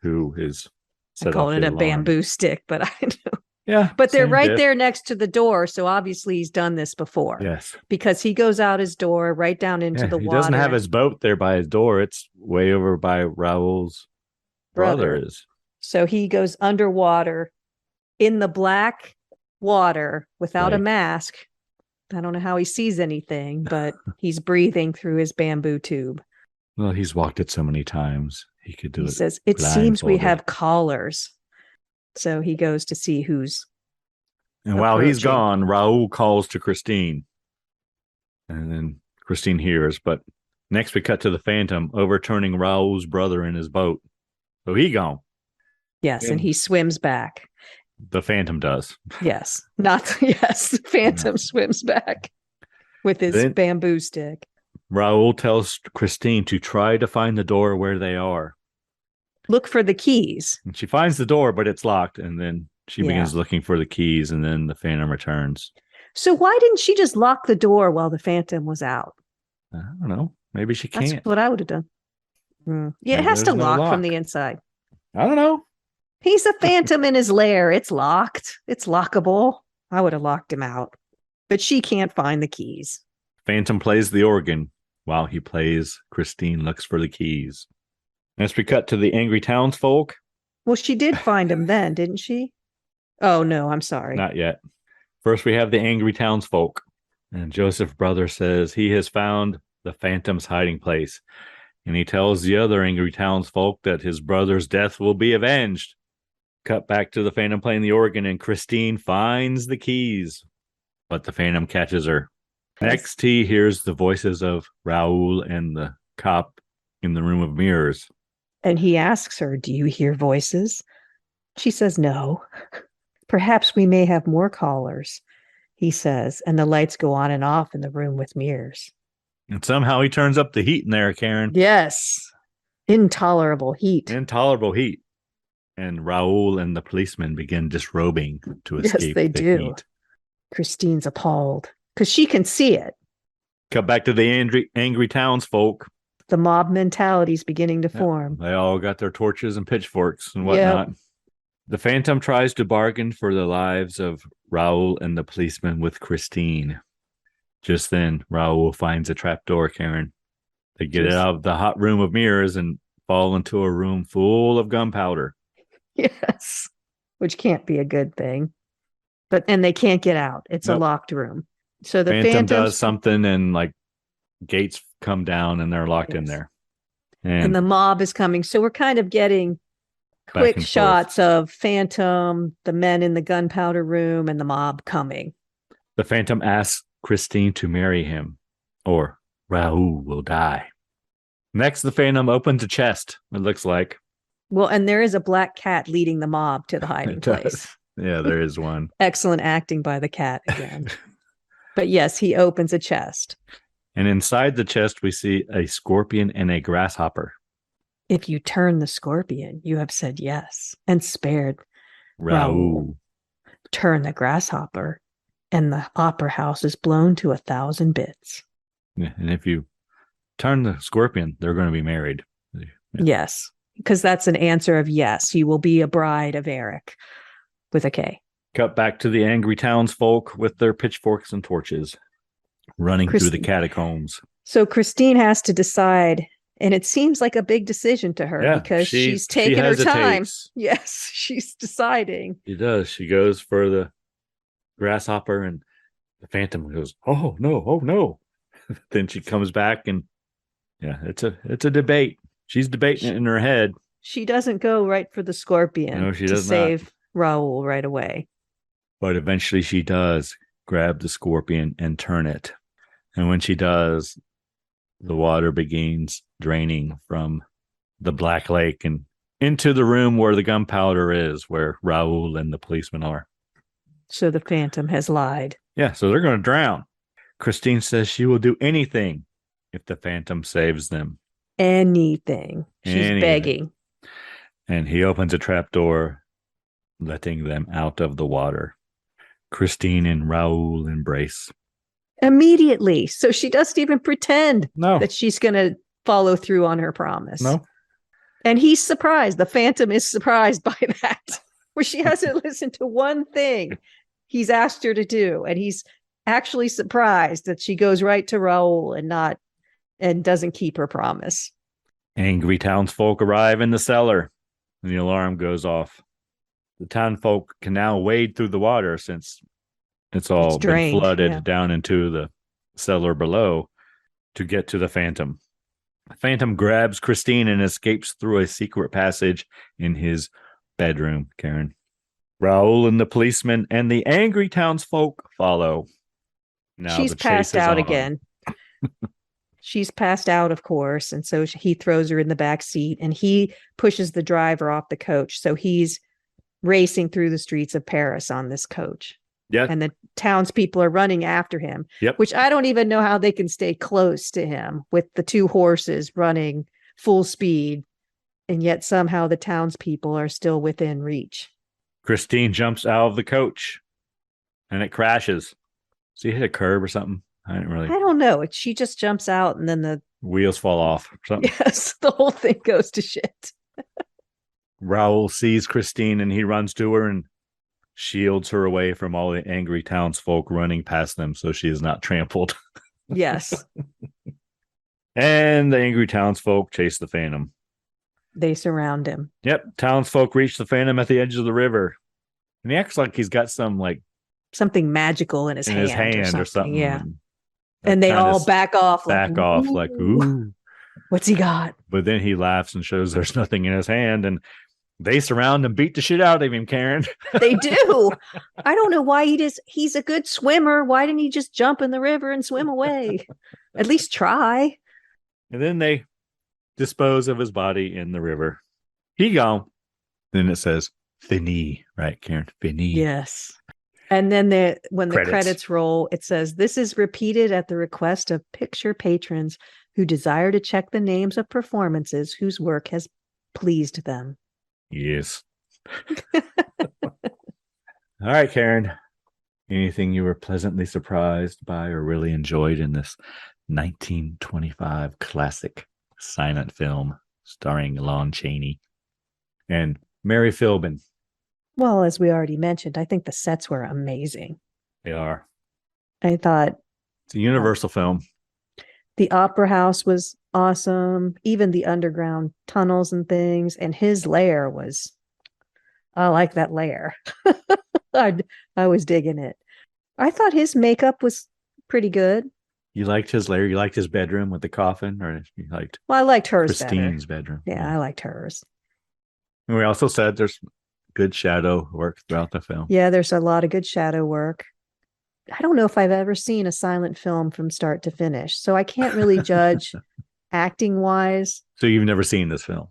who is set I call off it the a alarm. bamboo stick, but I know. Yeah. But they're right there next to the door, so obviously he's done this before. Yes. Because he goes out his door right down into the water. He doesn't have his boat there by his door. It's way over by Raoul's brother. So he goes underwater in the black water without a mask. I don't know how he sees anything, but he's breathing through his bamboo tube. Well, he's walked it so many times. He could do it. He says, it seems we have callers. So he goes to see who's. And while he's gone, Raoul calls to Christine. And then Christine hears, but next we cut to the Phantom overturning Raoul's brother in his boat. So he gone. Yes, and he swims back. The Phantom does. Yes. The Phantom swims back with his bamboo stick. Raoul tells Christine to try to find the door where they are. Look for the keys. And she finds the door, but it's locked. And then she begins looking for the keys, and then the Phantom returns. So why didn't she just lock the door while the Phantom was out? I don't know. Maybe she can't. That's what I would have done. Yeah, it has to lock from the inside. I don't know. He's a Phantom in his lair. It's locked. It's lockable. I would have locked him out. But she can't find the keys. Phantom plays the organ. While he plays, Christine looks for the keys. As we cut to the angry townsfolk. Well, she did find him then, didn't she? Oh, no, I'm sorry. Not yet. First, we have the angry townsfolk. And Joseph's brother says he has found the Phantom's hiding place. And he tells the other angry townsfolk that his brother's death will be avenged. Cut back to the Phantom playing the organ, and Christine finds the keys. But the Phantom catches her. Next, he hears the voices of Raoul and the cop in the room of mirrors. And he asks her, do you hear voices? She says, no. Perhaps we may have more callers, he says, and the lights go on and off in the room with mirrors. And somehow he turns up the heat in there, Karen. Yes. Intolerable heat. Intolerable heat. And Raoul and the policeman begin disrobing to escape the do. Heat. Christine's appalled because she can see it. Cut back to the angry townsfolk. The mob mentality is beginning to form. They all got their torches and pitchforks and whatnot. Yep. The Phantom tries to bargain for the lives of Raoul and the policeman with Christine. Just then, Raoul finds a trapdoor, Karen. They get it out of the hot room of mirrors and fall into a room full of gunpowder. Yes, which can't be a good thing. And they can't get out. It's a locked room. So the Phantom does something, and like gates come down and they're locked in there. And the mob is coming. So we're kind of getting quick shots of Phantom, the men in the gunpowder room, and the mob coming. The Phantom asks Christine to marry him, or Raoul will die. Next, the Phantom opens a chest, it looks like. Well, and there is a black cat leading the mob to the hiding place. Yeah, there is one. Excellent acting by the cat again. But yes, he opens a chest. And inside the chest, we see a scorpion and a grasshopper. If you turn the scorpion, you have said yes and spared Raoul. Turn the grasshopper, and the opera house is blown to 1,000 bits. Yeah, and if you turn the scorpion, they're going to be married. Yeah. Yes, because that's an answer of yes. You will be a bride of Eric with a K. Cut back to the angry townsfolk with their pitchforks and torches, running through the catacombs. So Christine has to decide, and it seems like a big decision to her because she's taking her time. Yes, she's deciding. She does. She goes for the grasshopper, and the Phantom goes, "Oh no, oh no." Then she comes back, and it's a debate. She's debating it in her head. She doesn't go right for the scorpion to save Raoul right away. But eventually she does grab the scorpion and turn it. And when she does, the water begins draining from the Black Lake and into the room where the gunpowder is, where Raoul and the policeman are. So the Phantom has lied. Yeah, so they're going to drown. Christine says she will do anything if the Phantom saves them. Anything. She's begging. And he opens a trapdoor, letting them out of the water. Christine and Raoul embrace. Immediately. So she doesn't even pretend that she's going to follow through on her promise. No. And he's surprised. The Phantom is surprised by that, where she hasn't listened to one thing he's asked her to do. And he's actually surprised that she goes right to Raoul and doesn't keep her promise. Angry townsfolk arrive in the cellar, and the alarm goes off. The townfolk can now wade through the water since it's been flooded down into the cellar below to get to the Phantom. The Phantom grabs Christine and escapes through a secret passage in his bedroom, Karen. Raoul and the policeman and the angry townsfolk follow. Now she's passed out again. She's passed out, of course, and so he throws her in the back seat, and he pushes the driver off the coach. So he's racing through the streets of Paris on this coach. Yeah. And the townspeople are running after him, Yep. which I don't even know how they can stay close to him with the two horses running full speed. And yet somehow the townspeople are still within reach. Christine jumps out of the coach and it crashes. So you hit a curb or something? I don't know. She just jumps out and then the wheels fall off or something. Yes, the whole thing goes to shit. Raoul sees Christine and he runs to her and shields her away from all the angry townsfolk running past them so she is not trampled. Yes. And the angry townsfolk chase the Phantom. They surround him. Yep. Townsfolk reach the Phantom at the edge of the river. And he acts like he's got something magical in his hand or something. Yeah. And they all back off. Ooh. What's he got? But then he laughs and shows there's nothing in his hand. And they surround and beat the shit out of him, Karen. They do. I don't know why he's a good swimmer. Why didn't he just jump in the river and swim away? At least try. And then they dispose of his body in the river. He gone. Then it says, Fini, right, Karen? Fini. Yes. And then when the credits roll, it says, this is repeated at the request of picture patrons who desire to check the names of performances whose work has pleased them. Yes. All right, Karen. Anything you were pleasantly surprised by or really enjoyed in this 1925 classic silent film starring Lon Chaney and Mary Philbin? Well, as we already mentioned, I think the sets were amazing. They are. I thought it's a Universal film. The opera house was awesome. Even the underground tunnels and things. And his lair I like that lair. I was digging it. I thought his makeup was pretty good. You liked his lair? You liked his bedroom with the coffin? Or you liked I liked hers Christine's better. bedroom. Yeah, I liked hers. And we also said there's good shadow work throughout the film. Yeah, there's a lot of good shadow work. I don't know if I've ever seen a silent film from start to finish, so I can't really judge acting wise. So you've never seen this film?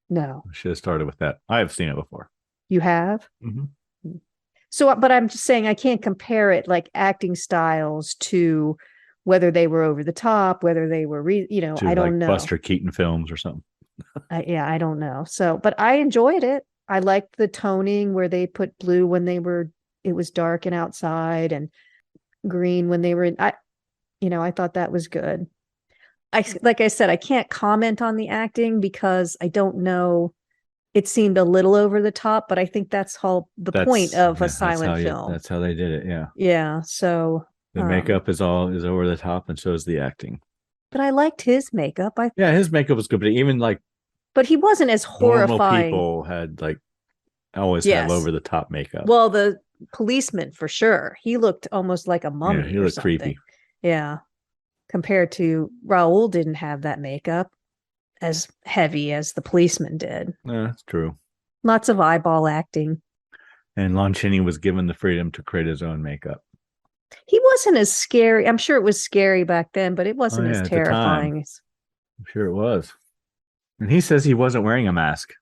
No. I should have started with that. I have seen it before. You have? Mm-hmm. So, but I'm just saying I can't compare it like acting styles to whether they were over the top, whether they were, I don't know. Buster Keaton films or something. I don't know. So, but I enjoyed it. I liked the toning where they put blue when it was dark and outside and green when they were in, I thought that was good. Like I said, I can't comment on the acting because I don't know. It seemed a little over the top, but I think that's the point of a silent film. That's how they did it. Yeah. Yeah. So the makeup is over the top, and so is the acting. But I liked his makeup. His makeup was good, but but he wasn't as horrifying. Normal people had always have over the top makeup. Well, the policeman for sure. He looked almost like a mummy. Yeah, he looked creepy. Yeah. Compared to Raoul didn't have that makeup as heavy as the policeman did. That's true. Lots of eyeball acting. And Lon Chaney was given the freedom to create his own makeup. He wasn't as scary. I'm sure it was scary back then, but it wasn't as terrifying. I'm sure it was. And he says he wasn't wearing a mask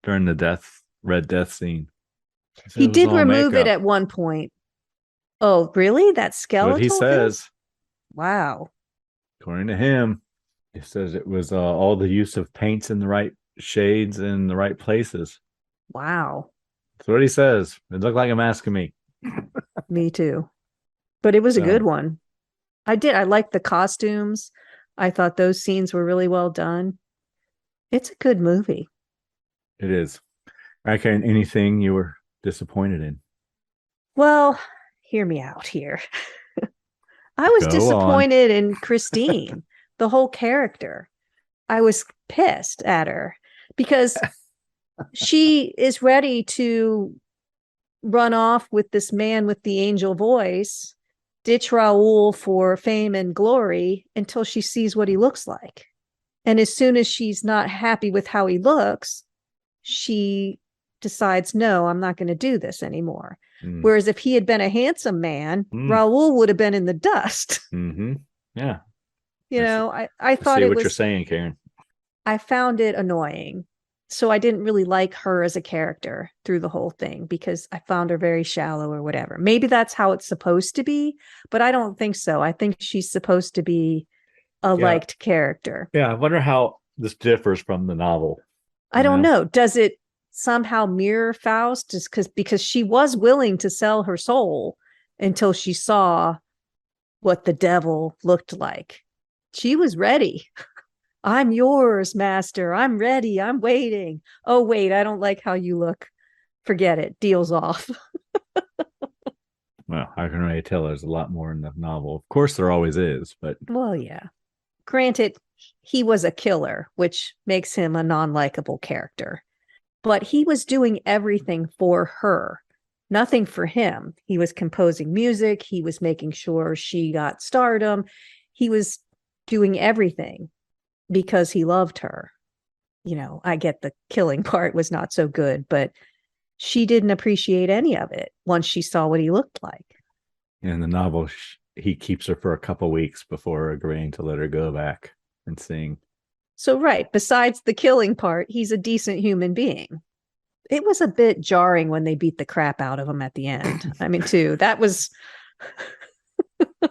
during the Red Death scene. He did remove it at one point. Oh, really? That skeletal? What he says. Wow. According to him, he says it was all the use of paints in the right shades in the right places. Wow. That's what he says. It looked like a mask to me. Me too. But it was a good one. I liked the costumes. I thought those scenes were really well done. It's a good movie. It is. Okay, anything you were disappointed in? Well, hear me out here. I was disappointed in Christine, the whole character. I was pissed at her because she is ready to run off with this man with the angel voice, ditch Raoul for fame and glory until she sees what he looks like. And as soon as she's not happy with how he looks, she decides, no, I'm not going to do this anymore. Whereas if he had been a handsome man, Raoul would have been in the dust. Mm-hmm. Yeah. You know, I I thought see it what was, you're saying, Karen. I found it annoying. So I didn't really like her as a character through the whole thing because I found her very shallow or whatever. Maybe that's how it's supposed to be, but I don't think so. I think she's supposed to be a liked character. Yeah, I wonder how this differs from the novel. I don't know. Does it somehow mirror Faust? Just because she was willing to sell her soul until she saw what the devil looked like. She was ready. I'm yours, master. I'm ready. I'm waiting. Oh, wait, I don't like how you look. Forget it. Deal's off. Well, I can already tell there's a lot more in the novel. Of course, there always is, but Well, yeah. Granted, he was a killer, which makes him a non-likable character. But he was doing everything for her, nothing for him. He was composing music. He was making sure she got stardom. He was doing everything because he loved her. You know, I get the killing part was not so good, but she didn't appreciate any of it once she saw what he looked like. in the novel, he keeps her for a couple weeks before agreeing to let her go back and sing. So, right, besides the killing part, he's a decent human being. It was a bit jarring when they beat the crap out of him at the end. I mean, too, that was,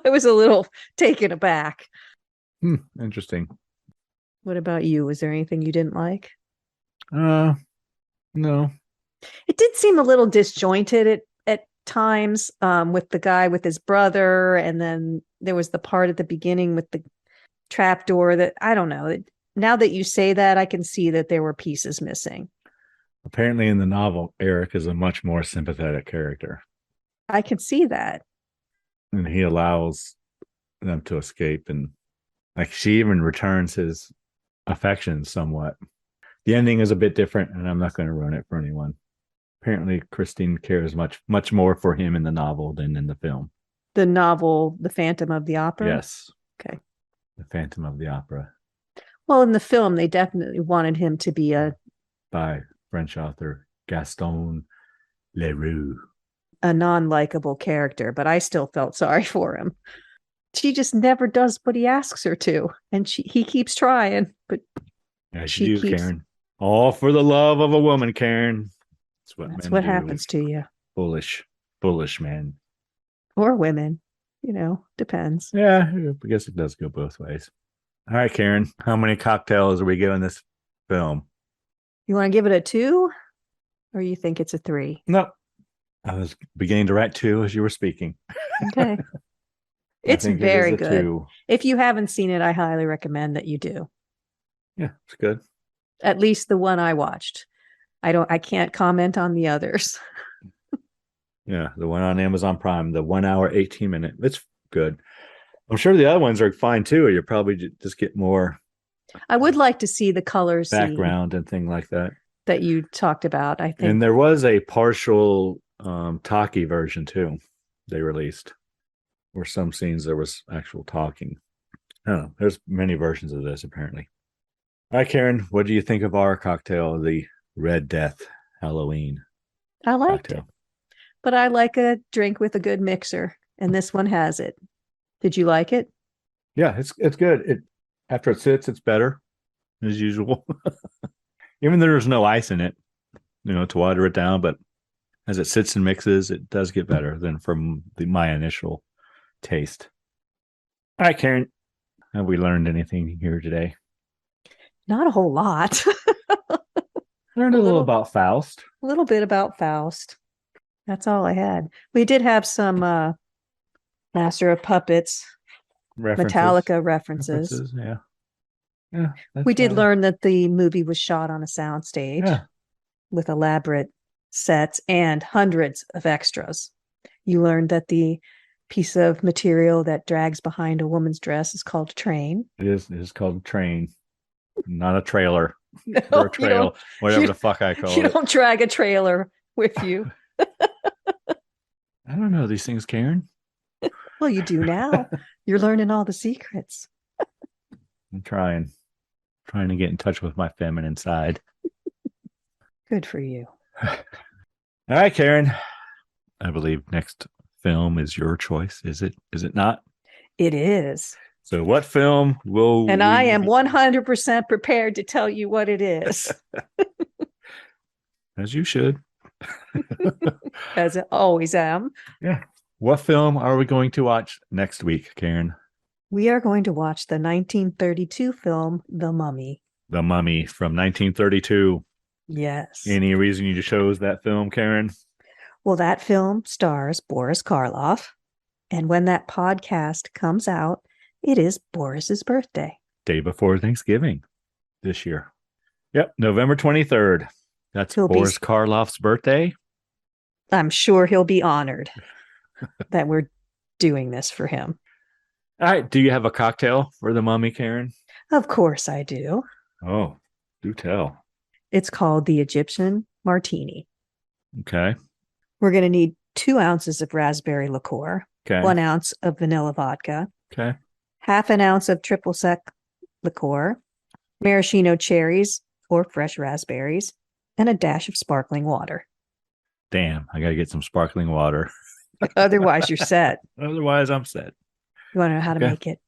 I was a little taken aback. Interesting. What about you? Was there anything you didn't like? No. It did seem a little disjointed at times with the guy with his brother. And then there was the part at the beginning with the trapdoor that, I don't know. Now that you say that, I can see that there were pieces missing. Apparently in the novel, Eric is a much more sympathetic character. I can see that. And he allows them to escape. And like she even returns his affection somewhat. The ending is a bit different, and I'm not going to ruin it for anyone. Apparently, Christine cares much more for him in the novel than in the film. The novel, The Phantom of the Opera? Yes. Okay. The Phantom of the Opera. Well, in the film, they definitely wanted him to be by French author Gaston Leroux. A non-likable character, but I still felt sorry for him. She just never does what he asks her to, and he keeps trying, but As she you do, keeps... Karen. All for the love of a woman, Karen. That's what happens to you. Foolish man. Or women, depends. Yeah, I guess it does go both ways. All right, Karen, how many cocktails are we giving this film? You want to give it a 2, or you think it's a 3? No, I was beginning to write 2 as you were speaking. Okay. It's very good. 2. If you haven't seen it, I highly recommend that you do. Yeah, it's good. At least the one I watched. I can't comment on the others. Yeah, the one on Amazon Prime, the 1 hour, 18-minute. It's good. I'm sure the other ones are fine too. You probably just get more. I would like to see the color background and thing like that you talked about. I think, and there was a partial talkie version too. They released where some scenes there was actual talking. I don't know. There's many versions of this apparently. All right, Karen, what do you think of our cocktail, the Red Death Halloween? I liked it, but I like a drink with a good mixer, and this one has it. Did you like it? Yeah, it's good. After it sits, it's better as usual. Even though there's no ice in it, to water it down, but as it sits and mixes, it does get better than from my initial taste. All right, Karen, have we learned anything here today? Not a whole lot. Learned a little about Faust. A little bit about Faust. That's all I had. We did have some Master of Puppets, Metallica references. Yeah. We did learn that the movie was shot on a soundstage with elaborate sets and hundreds of extras. You learned that the piece of material that drags behind a woman's dress is called a train. It is called a train, not a trailer. No, or a trail, whatever the fuck I call it. You don't drag a trailer with you. I don't know these things, Karen. Well, you do now. You're learning all the secrets. I'm trying to get in touch with my feminine side. Good for you. All right, Karen. I believe next film is your choice. Is it not? It is. So what film will And I am 100% prepared to tell you what it is. As you should. As I always am. Yeah. What film are we going to watch next week, Karen? We are going to watch the 1932 film, The Mummy. The Mummy from 1932. Yes. Any reason you chose that film, Karen? Well, that film stars Boris Karloff. And when that podcast comes out, it is Boris's birthday. Day before Thanksgiving this year. Yep, November 23rd. That's Boris Karloff's birthday. I'm sure he'll be honored that we're doing this for him. All right. Do you have a cocktail for the Mummy, Karen? Of course I do. Oh, do tell. It's called the Egyptian Martini. Okay. We're going to need 2 ounces of raspberry liqueur, Okay. 1 ounce of vanilla vodka, Okay. half an ounce of triple sec liqueur, maraschino cherries or fresh raspberries, and a dash of sparkling water. Damn, I got to get some sparkling water. Otherwise, you're set. Otherwise, I'm set. You want to know how to make it?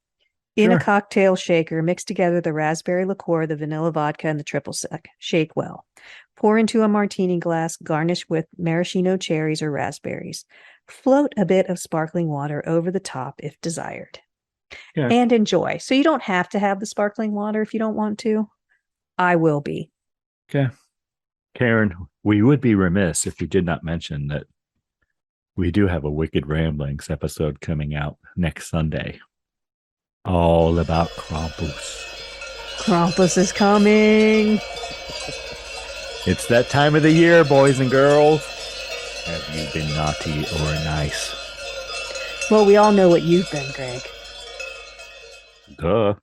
In a cocktail shaker, mix together the raspberry liqueur, the vanilla vodka, and the triple sec. Shake well. Pour into a martini glass, garnish with maraschino cherries or raspberries. Float a bit of sparkling water over the top if desired. Yeah. And enjoy. So you don't have to have the sparkling water if you don't want to. I will be. Okay. Karen, we would be remiss if we did not mention that we do have a Wicked Ramblings episode coming out next Sunday. All about Krampus. Krampus is coming. It's that time of the year, boys and girls. Have you been naughty or nice? Well, we all know what you've been, Greg. Duh.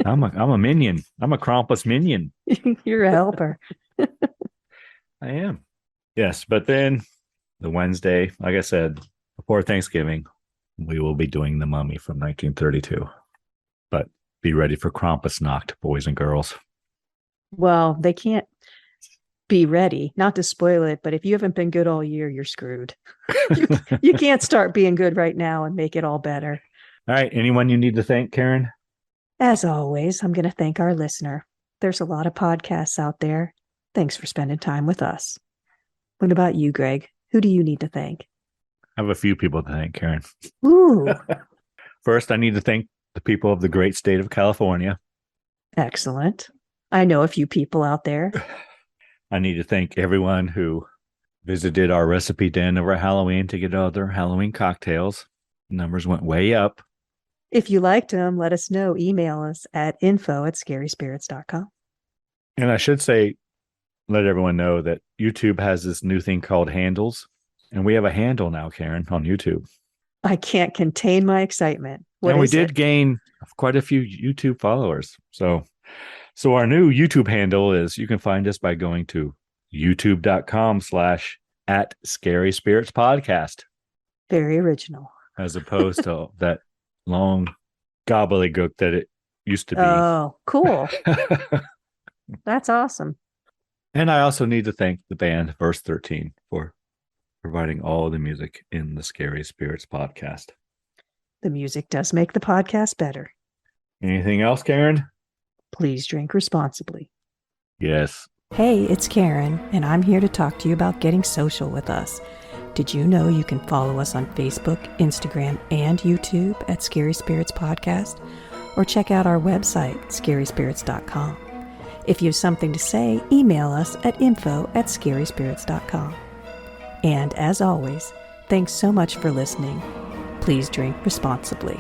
I'm a minion. I'm a Krampus minion. You're a helper. I am. Yes, but then the Wednesday, like I said, before Thanksgiving, we will be doing The Mummy from 1932. But be ready for Krampusnacht, boys and girls. Well, they can't be ready. Not to spoil it, but if you haven't been good all year, you're screwed. You can't start being good right now and make it all better. All right. Anyone you need to thank, Karen? As always, I'm going to thank our listener. There's a lot of podcasts out there. Thanks for spending time with us. What about you, Greg? Who do you need to thank? I have a few people to thank, Karen. Ooh. First, I need to thank the people of the great state of California. Excellent. I know a few people out there. I need to thank everyone who visited our recipe den over Halloween to get other Halloween cocktails. Numbers went way up. If you liked them, let us know. Email us at info@scaryspirits.com. And I should say, let everyone know that YouTube has this new thing called handles. And we have a handle now, Karen, on YouTube. I can't contain my excitement. And we did gain quite a few YouTube followers. So our new YouTube handle is, you can find us by going to youtube.com/@scaryspiritspodcast. Very original. As opposed to that long gobbledygook that it used to be. Oh, cool. That's awesome. And I also need to thank the band Verse 13 for providing all the music in the Scary Spirits podcast. The music does make the podcast better. Anything else, Karen? Please drink responsibly. Yes. Hey, it's Karen, and I'm here to talk to you about getting social with us. Did you know you can follow us on Facebook, Instagram, and YouTube at Scary Spirits Podcast? Or check out our website, scaryspirits.com. If you have something to say, email us at info@scaryspirits.com. And as always, thanks so much for listening. Please drink responsibly.